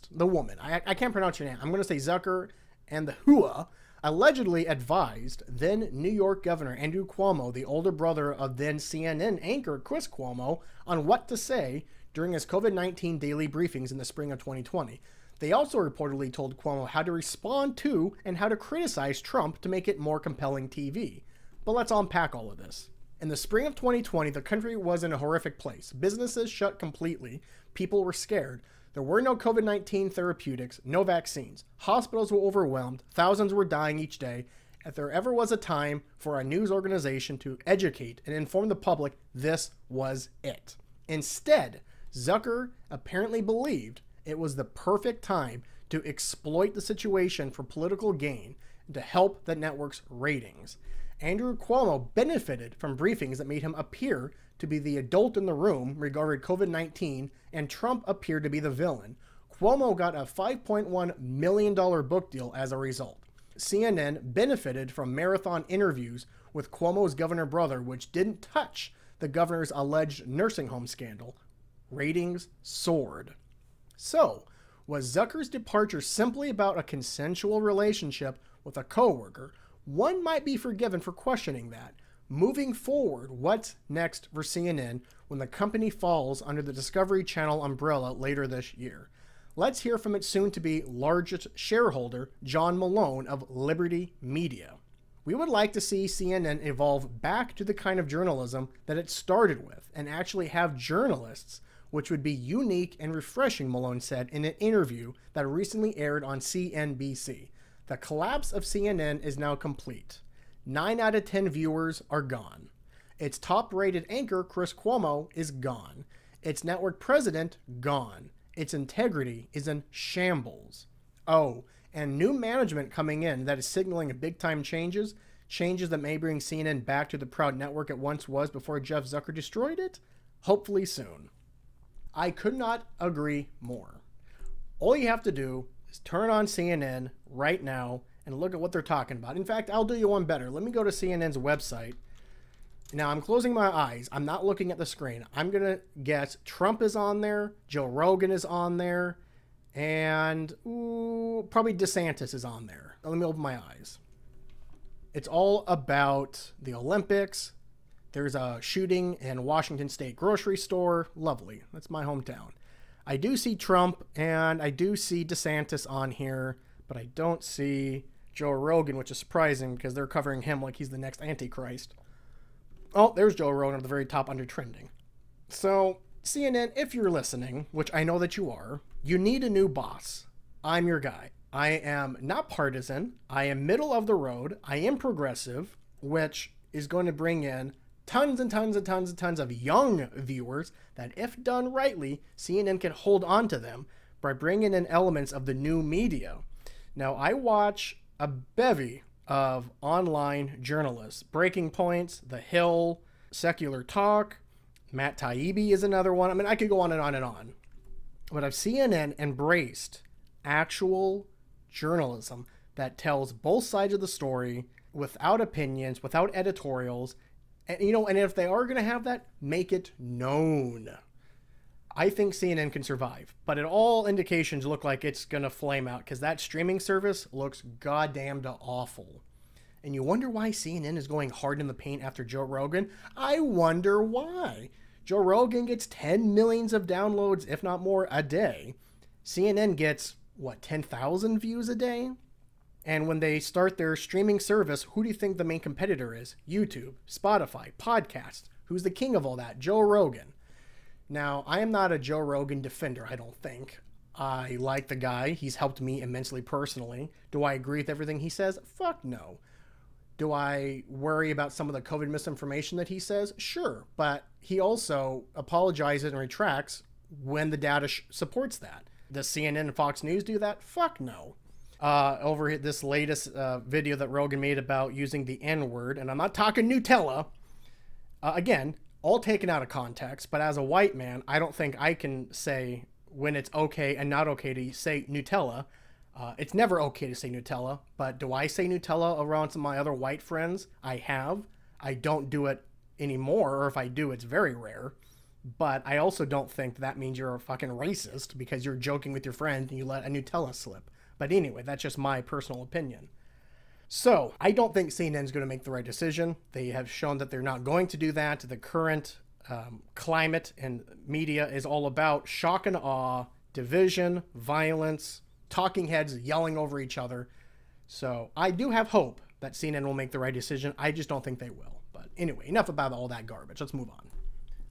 the woman, I can't pronounce your name. I'm going to say Zucker and the Hua, allegedly advised then New York Governor Andrew Cuomo, the older brother of then CNN anchor Chris Cuomo, on what to say during his COVID-19 daily briefings in the spring of 2020. They also reportedly told Cuomo how to respond to and how to criticize Trump to make it more compelling TV. But let's unpack all of this. In the spring of 2020, the country was in a horrific place. Businesses shut completely. People were scared. There were no COVID-19 therapeutics, no vaccines. Hospitals were overwhelmed. Thousands were dying each day. If there ever was a time for a news organization to educate and inform the public, this was it. Instead, Zucker apparently believed it was the perfect time to exploit the situation for political gain and to help the network's ratings. Andrew Cuomo benefited from briefings that made him appear to be the adult in the room regarding COVID-19, and Trump appeared to be the villain. Cuomo got a $5.1 million book deal as a result. CNN benefited from marathon interviews with Cuomo's governor brother, which didn't touch the governor's alleged nursing home scandal. Ratings soared. So, was Zucker's departure simply about a consensual relationship with a coworker? One might be forgiven for questioning that. Moving forward, what's next for CNN when the company falls under the Discovery Channel umbrella later this year? Let's hear from its soon-to-be largest shareholder, John Malone of Liberty Media. We would like to see CNN evolve back to the kind of journalism that it started with and actually have journalists, which would be unique and refreshing, Malone said in an interview that recently aired on CNBC. The collapse of CNN is now complete. 9 out of 10 viewers are gone. Its top-rated anchor, Chris Cuomo, is gone. Its network president, gone. Its integrity is in shambles. Oh, and new management coming in that is signaling big-time changes that may bring CNN back to the proud network it once was before Jeff Zucker destroyed it? Hopefully soon. I could not agree more. All you have to do is turn on CNN right now and look at what they're talking about. In fact, I'll do you one better. Let me go to CNN's website. Now, I'm closing my eyes. I'm not looking at the screen. I'm going to guess Trump is on there, Joe Rogan is on there, and probably DeSantis is on there. Let me open my eyes. It's all about the Olympics. There's a shooting in Washington State grocery store. Lovely. That's my hometown. I do see Trump and I do see DeSantis on here, but I don't see Joe Rogan, which is surprising because they're covering him like he's the next Antichrist. Oh, there's Joe Rogan at the very top under trending. So, CNN, if you're listening, which I know that you are, you need a new boss. I'm your guy. I am not partisan. I am middle of the road. I am progressive, which is going to bring in tons and tons and tons and tons of young viewers that, if done rightly, CNN can hold on to them by bringing in elements of the new media. Now, I watch a bevy of online journalists. Breaking Points, The Hill, Secular Talk, Matt Taibbi is another one. I mean, I could go on and on and on. But I've CNN embraced actual journalism that tells both sides of the story without opinions, without editorials. And, and if they are going to have that, make it known. I think CNN can survive, but at all indications look like it's going to flame out because that streaming service looks goddamn awful. And you wonder why CNN is going hard in the paint after Joe Rogan? I wonder why. Joe Rogan gets 10 millions of downloads, if not more, a day. CNN gets, 10,000 views a day? And when they start their streaming service, who do you think the main competitor is? YouTube, Spotify, podcasts. Who's the king of all that? Joe Rogan. Now, I am not a Joe Rogan defender, I don't think. I like the guy. He's helped me immensely personally. Do I agree with everything he says? Fuck no. Do I worry about some of the COVID misinformation that he says? Sure. But he also apologizes and retracts when the data supports that. Does CNN and Fox News do that? Fuck no. Over this latest video that Rogan made about using the N-word, and I'm not talking Nutella. Again, all taken out of context, but as a white man, I don't think I can say when it's okay and not okay to say Nutella. It's never okay to say Nutella, but do I say Nutella around some of my other white friends? I have. I don't do it anymore, or if I do, it's very rare. But I also don't think that means you're a fucking racist because you're joking with your friend and you let a Nutella slip. But anyway, that's just my personal opinion. So, I don't think CNN is going to make the right decision. They have shown that they're not going to do that. The current climate and media is all about shock and awe, division, violence, talking heads yelling over each other. So, I do have hope that CNN will make the right decision. I just don't think they will. But anyway, enough about all that garbage. Let's move on.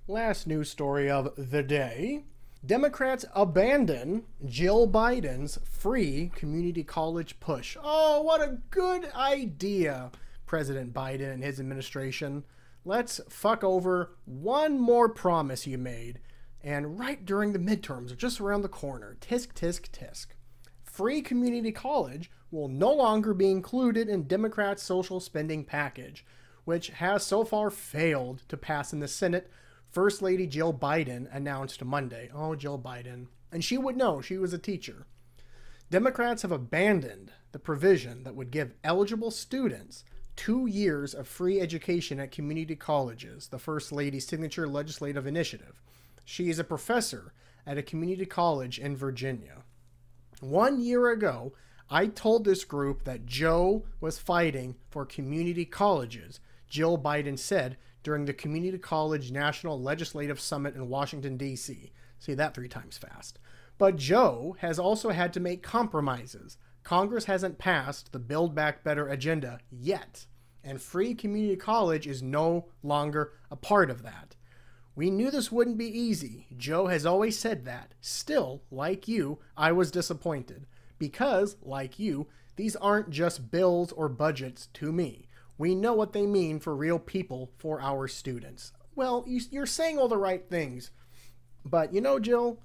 Last news story of the day. Democrats abandon Jill Biden's free community college push. Oh, what a good idea, President Biden and his administration. Let's fuck over one more promise you made. And right during the midterms, just around the corner, tisk, tisk, tisk. Free community college will no longer be included in Democrats' social spending package, which has so far failed to pass in the Senate. First Lady Jill Biden announced Monday. Oh, Jill Biden. And she would know. She was a teacher. Democrats have abandoned the provision that would give eligible students 2 years of free education at community colleges, the First Lady's signature legislative initiative. She is a professor at a community college in Virginia. 1 year ago, I told this group that Joe was fighting for community colleges, Jill Biden said during the Community College National Legislative Summit in Washington, D.C. Say that 3 times fast. But Joe has also had to make compromises. Congress hasn't passed the Build Back Better agenda yet, and free community college is no longer a part of that. We knew this wouldn't be easy. Joe has always said that. Still, like you, I was disappointed. Because, like you, these aren't just bills or budgets to me. We know what they mean for real people, for our students. Well, you're saying all the right things. But Jill,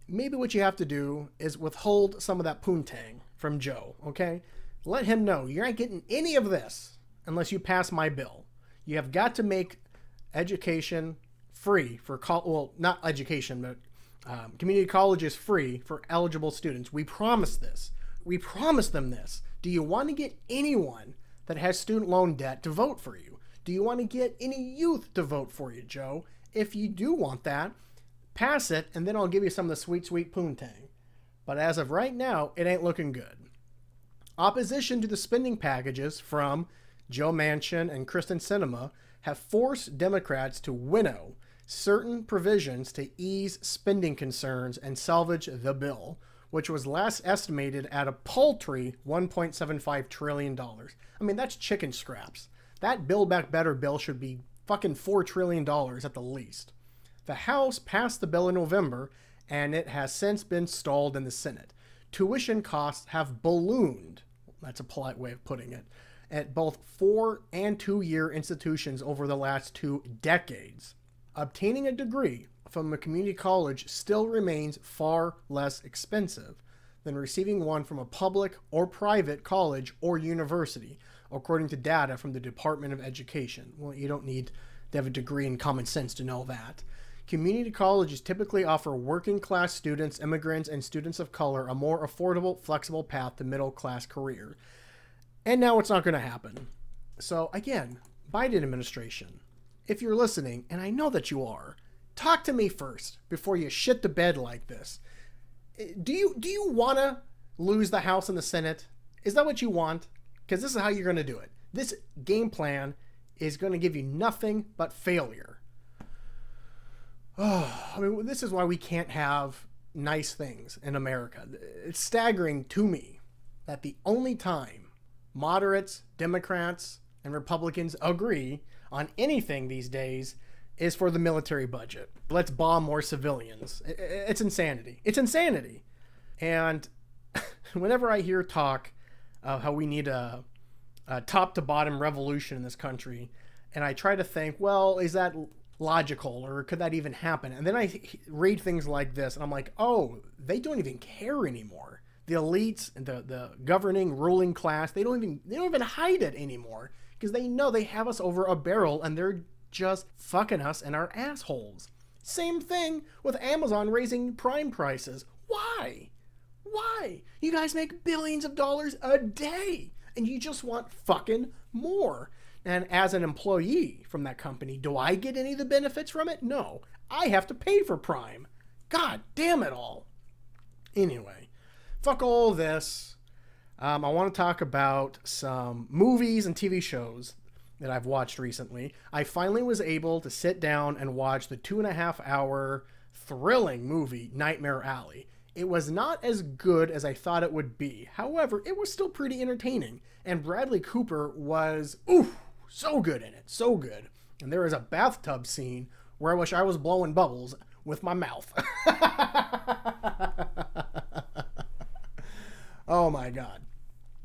maybe what you have to do is withhold some of that poontang from Joe, okay? Let him know you're not getting any of this unless you pass my bill. You have got to make education free for, well, not education, but Community college is free for eligible students. We promise this. We promise them this. Do you want to get anyone that has student loan debt to vote for you? Do you want to get any youth to vote for you, Joe? If you do want that, pass it, and then I'll give you some of the sweet, sweet poontang. But as of right now, it ain't looking good. Opposition to the spending packages from Joe Manchin and Kristen Sinema have forced Democrats to winnow certain provisions to ease spending concerns and salvage the bill, which was last estimated at a paltry $1.75 trillion. I mean, that's chicken scraps. That Build Back Better bill should be fucking $4 trillion at the least. The House passed the bill in November, and it has since been stalled in the Senate. Tuition costs have ballooned, that's a polite way of putting it, at both 4- and 2-year institutions over the last 2 decades. Obtaining a degree from a community college still remains far less expensive than receiving one from a public or private college or university, according to data from the Department of Education. Well, you don't need to have a degree in common sense to know that. Community colleges typically offer working class students, immigrants, and students of color a more affordable, flexible path to middle class career. And now it's not going to happen. So again, Biden administration, if you're listening, and I know that you are, talk to me first before you shit the bed like this. Do you want to lose the House and the Senate? Is that what you want? Because this is how you're going to do it. This game plan is going to give you nothing but failure. Oh, I mean, this is why we can't have nice things in America. It's staggering to me that the only time moderates, Democrats, and Republicans agree on anything these days is for the military budget. Let's bomb more civilians. It's insanity. It's insanity. And whenever I hear talk of how we need a top to bottom revolution in this country, and I try to think, well, is that logical, or could that even happen? And then I read things like this, and I'm like, oh, they don't even care anymore. The elites and the governing ruling class, they don't even hide it anymore, because they know they have us over a barrel, and they're just fucking us in our assholes. Same thing with Amazon raising Prime prices. Why? You guys make billions of dollars a day, and you just want fucking more. And as an employee from that company, do I get any of the benefits from it? No. I have to pay for Prime. God damn it all. Anyway, fuck all this. I want to talk about some movies and TV shows that I've watched recently. I finally was able to sit down and watch the 2.5-hour thrilling movie Nightmare Alley. It was not as good as I thought it would be. However, it was still pretty entertaining. And Bradley Cooper was, so good in it. So good. And there is a bathtub scene where I wish I was blowing bubbles with my mouth. Oh my God.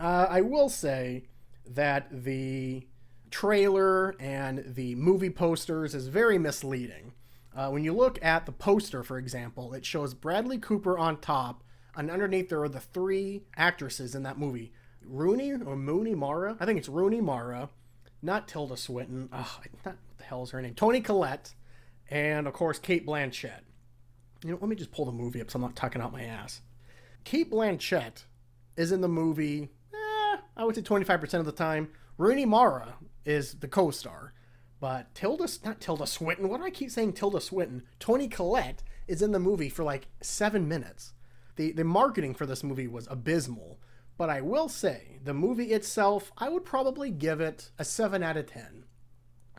I will say that the trailer and the movie posters is very misleading. When you look at the poster, for example, it shows Bradley Cooper on top, and underneath there are the 3 actresses in that movie. Rooney Mara? I think it's Rooney Mara, not Tilda Swinton. What the hell is her name? Toni Collette, and of course Cate Blanchett. You know, let me just pull the movie up so I'm not talking out my ass. Cate Blanchett is in the movie, I would say 25% of the time. Rooney Mara is the co-star. But not Tilda Swinton. Why do I keep saying Tilda Swinton? Toni Collette is in the movie for like 7 minutes. The marketing for this movie was abysmal. But I will say, the movie itself, I would probably give it a 7 out of 10.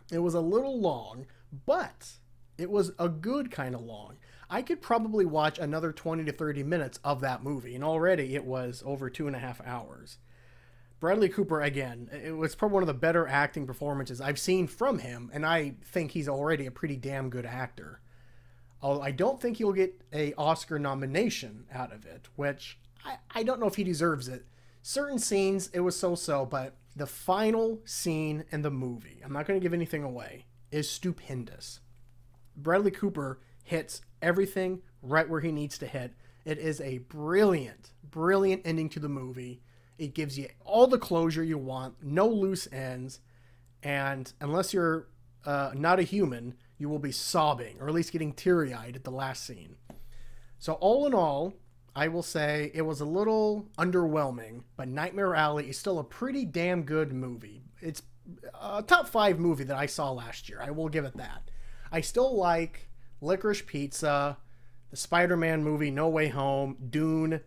It was a little long, but it was a good kind of long. I could probably watch another 20 to 30 minutes of that movie, and already it was over 2.5 hours. Bradley Cooper, again, it was probably one of the better acting performances I've seen from him, and I think he's already a pretty damn good actor. Although I don't think he'll get an Oscar nomination out of it, which I don't know if he deserves it. Certain scenes, it was so-so, but the final scene in the movie, I'm not going to give anything away, is stupendous. Bradley Cooper hits everything right where he needs to hit. It is a brilliant ending to the movie. It gives you all the closure you want, no loose ends, and unless you're not a human, you will be sobbing, or at least getting teary-eyed at the last scene. So all in all, I will say it was a little underwhelming, but Nightmare Alley is still a pretty damn good movie. It's a top 5 movie that I saw last year. I will give it that. I still like Licorice Pizza, the Spider-Man movie, No Way Home, Dune,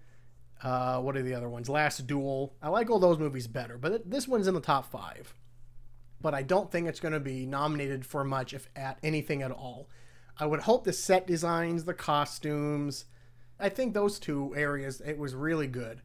what are the other ones? Last Duel. I like all those movies better, but this one's in the top 5. But I don't think it's going to be nominated for much, if at anything at all. I would hope the set designs, the costumes, I think those 2 areas, it was really good.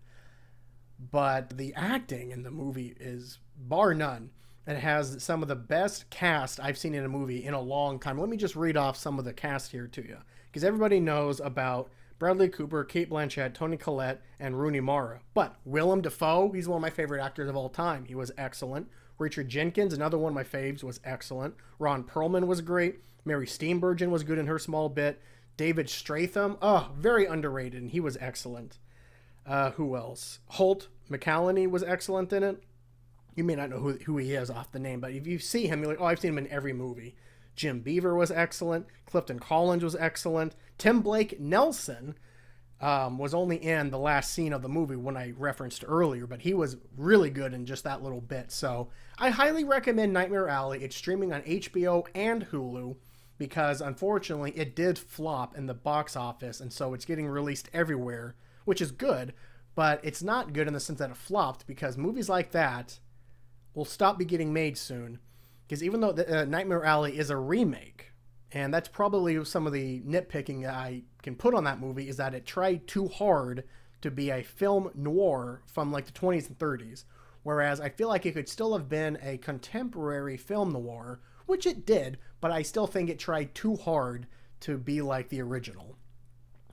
But the acting in the movie is bar none. It has some of the best cast I've seen in a movie in a long time. Let me just read off some of the cast here to you, because everybody knows about Bradley Cooper, Cate Blanchett, Toni Collette, and Rooney Mara. But Willem Dafoe, he's one of my favorite actors of all time. He was excellent. Richard Jenkins, another one of my faves, was excellent. Ron Perlman was great. Mary Steenburgen was good in her small bit. David Stratham, very underrated, and he was excellent. Who else? Holt McCallany was excellent in it. You may not know who he is off the name, but if you see him, you're like, oh, I've seen him in every movie. Jim Beaver was excellent. Clifton Collins was excellent. Tim Blake Nelson was only in the last scene of the movie when I referenced earlier, but he was really good in just that little bit. So I highly recommend Nightmare Alley. It's streaming on HBO and Hulu because, unfortunately, it did flop in the box office, and so it's getting released everywhere, which is good, but it's not good in the sense that it flopped because movies like that will stop getting made soon. Because even though Nightmare Alley is a remake, and that's probably some of the nitpicking that I can put on that movie, is that it tried too hard to be a film noir from like the 20s and 30s. Whereas I feel like it could still have been a contemporary film noir, which it did, but I still think it tried too hard to be like the original.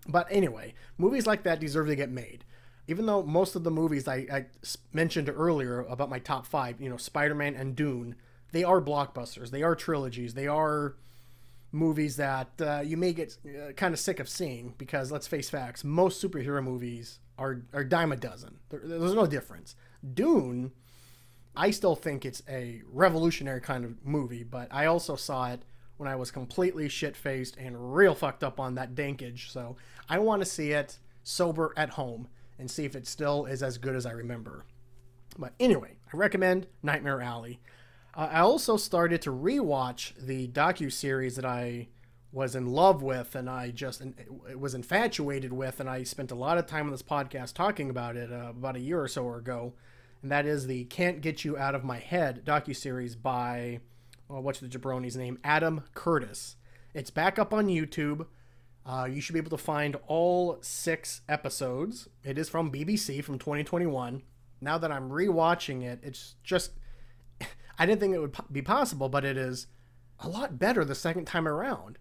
But anyway, movies like that deserve to get made. Even though most of the movies I mentioned earlier about my top 5, Spider-Man and Dune, they are blockbusters. They are trilogies. They are movies that you may get kind of sick of seeing because, let's face facts, most superhero movies are dime a dozen. There's no difference. Dune, I still think it's a revolutionary kind of movie, but I also saw it when I was completely shit-faced and real fucked up on that dankage. So I want to see it sober at home and see if it still is as good as I remember. But anyway, I recommend Nightmare Alley. I also started to rewatch the docuseries that I was in love with and I just was infatuated with, and I spent a lot of time on this podcast talking about it about a year or so ago, and that is the Can't Get You Out of My Head docuseries by, what's the jabroni's name? Adam Curtis. It's back up on YouTube. You should be able to find all 6 episodes. It is from BBC from 2021. Now that I'm rewatching it, it's just, I didn't think it would be possible, but it is a lot better the second time around.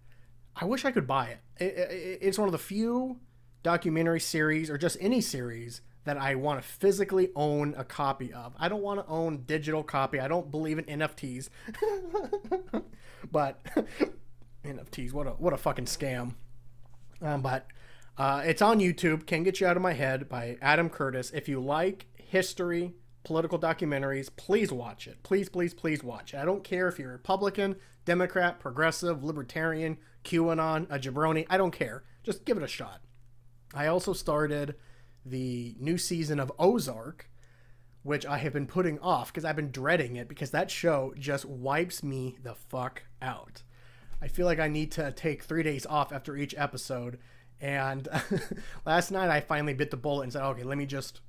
I wish I could buy it. It's one of the few documentary series, or just any series, that I want to physically own a copy of. I don't want to own digital copy. I don't believe in NFTs. But NFTs, what a fucking scam. But it's on YouTube. Can't Get You Out of My Head by Adam Curtis. If you like history, political documentaries, please watch it. Please, please, please watch it. I don't care if you're Republican, Democrat, progressive, libertarian, QAnon, a jabroni. I don't care. Just give it a shot. I also started the new season of Ozark, which I have been putting off because I've been dreading it because that show just wipes me the fuck out. I feel like I need to take 3 days off after each episode. And last night I finally bit the bullet and said, okay, let me just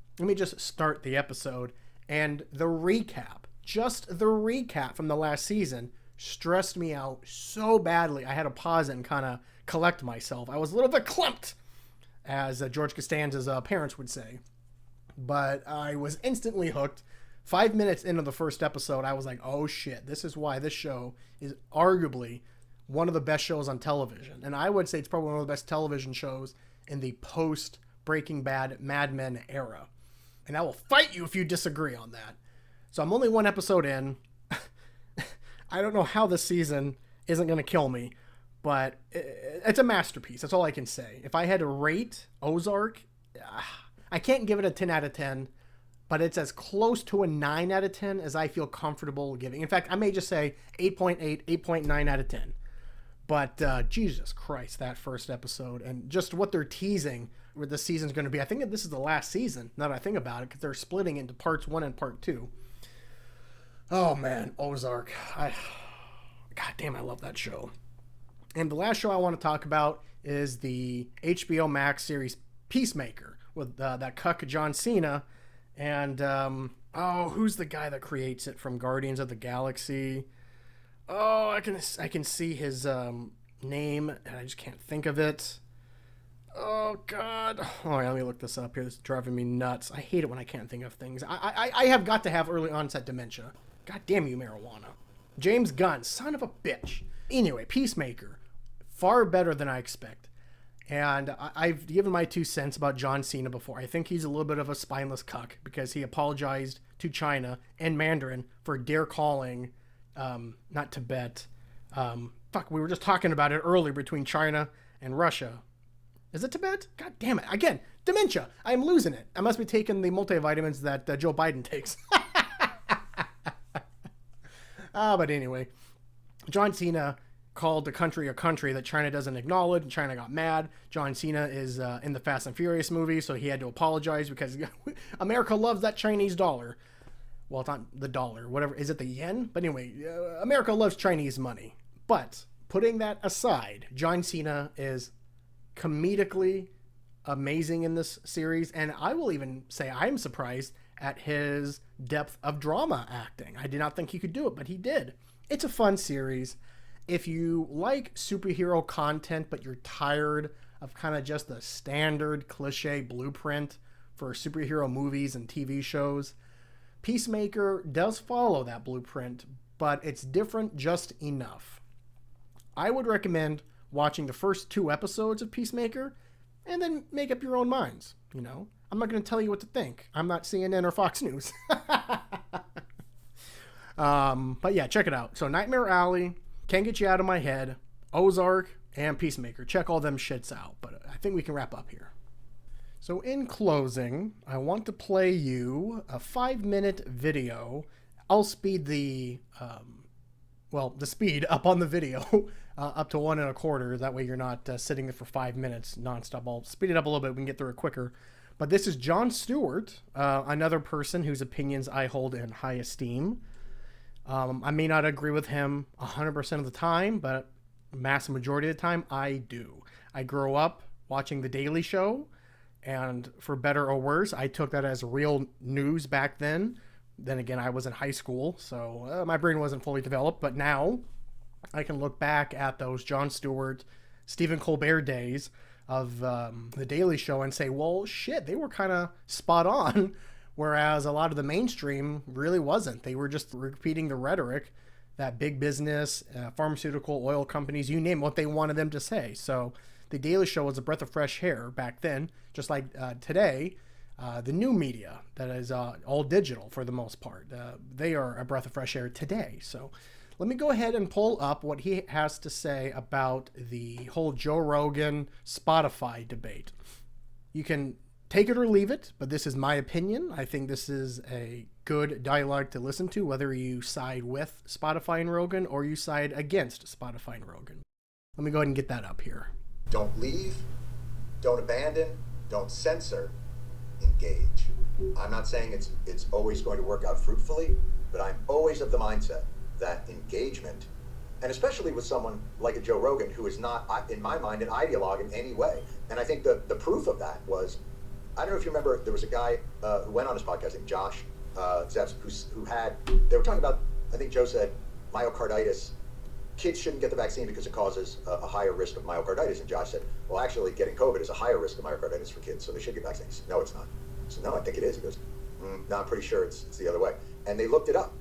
start the episode. And the recap, just the recap from the last season, stressed me out so badly. I had to pause it and kind of collect myself. I was a little bit clumped, as George Costanza's parents would say. But I was instantly hooked. 5 minutes into the first episode, I was like, oh shit, this is why this show is arguably one of the best shows on television. And I would say it's probably one of the best television shows in the post-Breaking Bad Mad Men era. And I will fight you if you disagree on that. So I'm only 1 episode in. I don't know how this season isn't going to kill me, but it's a masterpiece. That's all I can say. If I had to rate Ozark, I can't give it a 10 out of 10, but it's as close to a 9 out of 10 as I feel comfortable giving. In fact, I may just say 8.8, 8.9 out of 10. But Jesus Christ, that first episode and just what they're teasing where the season's going to be. I think this is the last season, now that I think about it, because they're splitting into parts 1 and part 2. Oh, man, Ozark. God damn, I love that show. And the last show I want to talk about is the HBO Max series Peacemaker with that cuck John Cena. And, who's the guy that creates it from Guardians of the Galaxy? Oh, I can see his name, and I just can't think of it. Oh, God. Oh, let me look this up here. This is driving me nuts. I hate it when I can't think of things. I have got to have early onset dementia. God damn you, marijuana. James Gunn, son of a bitch. Anyway, Peacemaker. Far better than I expect. And I've given my 2 cents about John Cena before. I think he's a little bit of a spineless cuck because he apologized to China in Mandarin for dare calling, not Tibet. We were just talking about it earlier between China and Russia. Is it Tibet? God damn it. Again, dementia. I'm losing it. I must be taking the multivitamins that Joe Biden takes. But anyway, John Cena called the country a country that China doesn't acknowledge, and China got mad. John Cena is in the Fast and Furious movie, so he had to apologize because America loves that Chinese dollar. Well, it's not the dollar. Whatever. Is it the yen? But anyway, America loves Chinese money. But putting that aside, John Cena is comedically amazing in this series, and I will even say I'm surprised at his depth of drama acting. I did not think he could do it, but he did. It's a fun series. If you like superhero content, but you're tired of kind of just the standard cliche blueprint for superhero movies and TV shows, Peacemaker does follow that blueprint, but it's different just enough. I would recommend watching the first 2 episodes of Peacemaker and then make up your own minds. You know, I'm not going to tell you what to think. I'm not CNN or Fox News. But yeah, check it out. So Nightmare Alley, Can't Get You Out of My Head, Ozark, and Peacemaker. Check all them shits out. But I think we can wrap up here. So in closing, I want to play you a 5-minute video. I'll speed the speed up on the video up to 1 1/4. That way you're not sitting there for 5 minutes nonstop. I'll speed it up a little bit. We can get through it quicker. But this is Jon Stewart, another person whose opinions I hold in high esteem. I may not agree with him 100% of the time, but massive majority of the time, I do. I grew up watching The Daily Show, and for better or worse, I took that as real news back then. Then again, I was in high school, so my brain wasn't fully developed. But now I can look back at those Jon Stewart, Stephen Colbert days of The Daily Show and say, well, shit, they were kind of spot on. Whereas a lot of the mainstream really wasn't. They were just repeating the rhetoric that big business, pharmaceutical, oil companies, you name what they wanted them to say. So The Daily Show was a breath of fresh air back then, just like today. The new media that is all digital for the most part, they are a breath of fresh air today. So let me go ahead and pull up what he has to say about the whole Joe Rogan Spotify debate. You can take it or leave it, but this is my opinion. I think this is a good dialogue to listen to, whether you side with Spotify and Rogan or you side against Spotify and Rogan. Let me go ahead and get that up here. Don't leave, don't abandon, don't censor, engage. I'm not saying it's always going to work out fruitfully, but I'm always of the mindset that engagement, and especially with someone like a Joe Rogan, who is not, in my mind, an ideologue in any way. And I think the proof of that was, I don't know if you remember, there was a guy who went on his podcast named Josh Zeps, who had, they were talking about, I think Joe said, myocarditis. Kids shouldn't get the vaccine because it causes a higher risk of myocarditis. And Josh said, well, actually getting COVID is a higher risk of myocarditis for kids, so they should get vaccines. No, it's not. So no, I think it is. He goes, no, I'm pretty sure it's the other way. And they looked it up.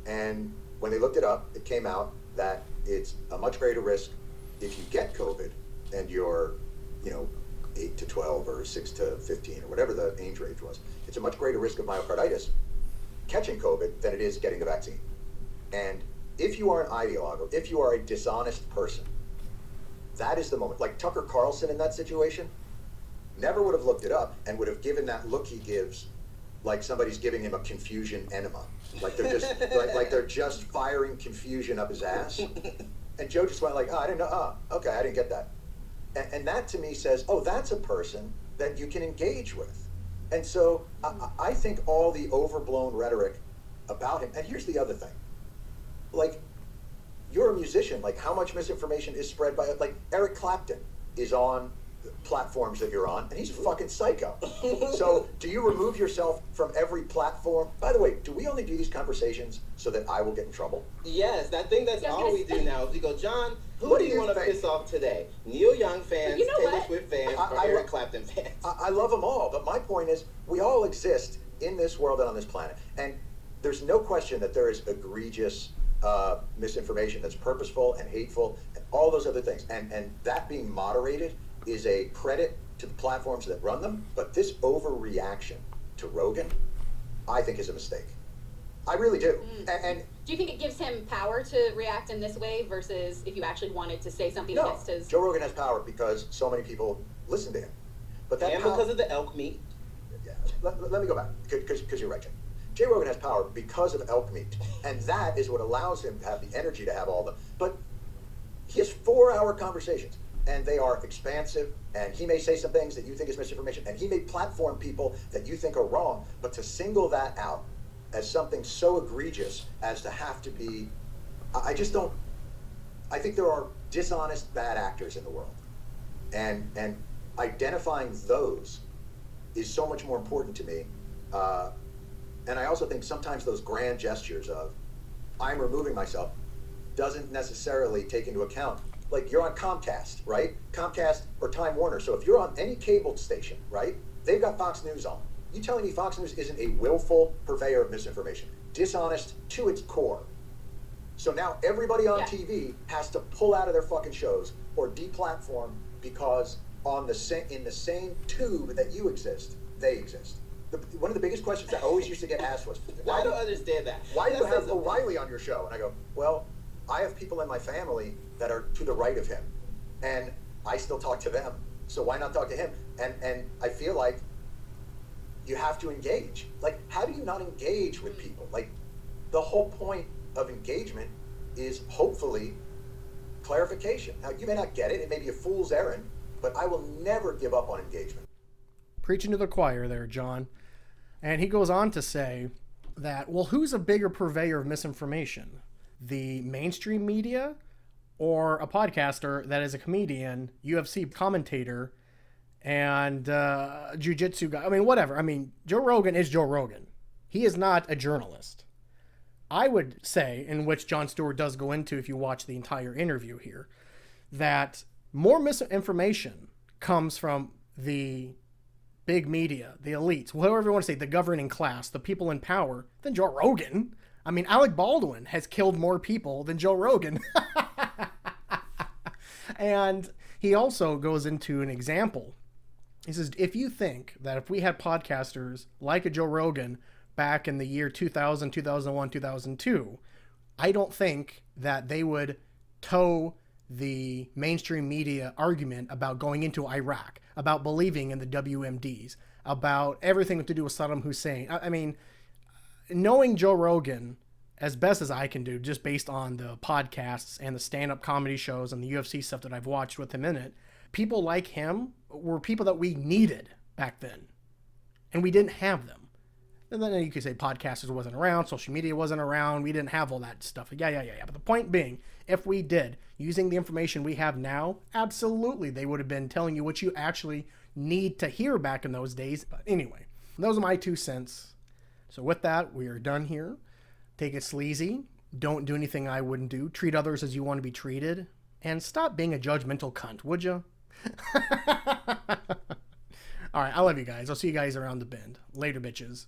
And when they looked it up, it came out that it's a much greater risk if you get COVID and you're, 8 to 12 or 6 to 15 or whatever the age range was. It's a much greater risk of myocarditis catching COVID than it is getting the vaccine. And if you are an ideologue or if you are a dishonest person, that is the moment. Like Tucker Carlson in that situation never would have looked it up and would have given that look he gives like somebody's giving him a confusion enema. Like they're just like they're just firing confusion up his ass. And Joe just went like, oh, I didn't know. Oh, okay, I didn't get that. And that to me says, oh, that's a person that you can engage with. And so I think all the overblown rhetoric about him, and here's the other thing, like, you're a musician, like how much misinformation is spread by, like Eric Clapton is on platforms that you're on, and he's a fucking psycho. So do you remove yourself from every platform? By the way, do we only do these conversations so that I will get in trouble? Yes, I think that's all we do now. We go, John, who What do do you you want to think? piss off today? Neil Young fans, You know Taylor what? Swift fans, or I- Eric Clapton fans? I love them all, but my point is we all exist in this world and on this planet. And there's no question that there is egregious misinformation that's purposeful and hateful and all those other things. And that being moderated is a credit to the platforms that run them. But this overreaction to Rogan, I think is a mistake. I really do. And Do you think it gives him power to react in this way versus if you actually wanted to say something no, against his... Joe Rogan has power because so many people listen to him. But that And power, because of the elk meat. yeah, let me go back, because you're right, Jim. Jay Rogan has power because of elk meat, and that is what allows him to have the energy to have all the. But he has 4-hour conversations, and they are expansive. And he may say some things that you think is misinformation, and he may platform people that you think are wrong. But to single that out as something so egregious as to have to be, I just don't. I think there are dishonest bad actors in the world, and identifying those is so much more important to me. And I also think sometimes those grand gestures of I'm removing myself doesn't necessarily take into account, like you're on Comcast, right? Comcast or Time Warner. So if you're on any cable station, right, they've got Fox News on. You telling me Fox News isn't a willful purveyor of misinformation, dishonest to its core? So now everybody on TV has to pull out of their fucking shows or deplatform because in the same tube that you exist, they exist. One of the biggest questions I always used to get asked was, I don't understand that. why do you have a O'Reilly on your show? And I go, well, I have people in my family that are to the right of him, and I still talk to them. So why not talk to him? And I feel like you have to engage. Like, how do you not engage with people? Like, the whole point of engagement is hopefully clarification. Now, you may not get it. It may be a fool's errand, but I will never give up on engagement. Preaching to the choir there, John. And he goes on to say that, well, who's a bigger purveyor of misinformation? The mainstream media or a podcaster that is a comedian, UFC commentator, and jiu-jitsu guy? I mean, whatever. I mean, Joe Rogan is Joe Rogan. He is not a journalist. I would say, in which Jon Stewart does go into if you watch the entire interview here, that more misinformation comes from the big media, the elites, whatever you want to say, the governing class, the people in power, than Joe Rogan. I mean, Alec Baldwin has killed more people than Joe Rogan. And he also goes into an example. He says, if you think that if we had podcasters like a Joe Rogan back in the year 2000, 2001, 2002, I don't think that they would toe the mainstream media argument about going into Iraq, about believing in the WMDs, about everything to do with Saddam Hussein. I mean, knowing Joe Rogan as best as I can do, just based on the podcasts and the stand-up comedy shows and the UFC stuff that I've watched with him in it, people like him were people that we needed back then, and we didn't have them. And then you could say podcasters wasn't around, social media wasn't around, we didn't have all that stuff. Yeah. But the point being, if we did, using the information we have now, absolutely they would have been telling you what you actually need to hear back in those days. But anyway, those are my 2 cents. So with that, we are done here. Take it sleazy. Don't do anything I wouldn't do. Treat others as you want to be treated. And stop being a judgmental cunt, would you? All right, I love you guys. I'll see you guys around the bend. Later, bitches.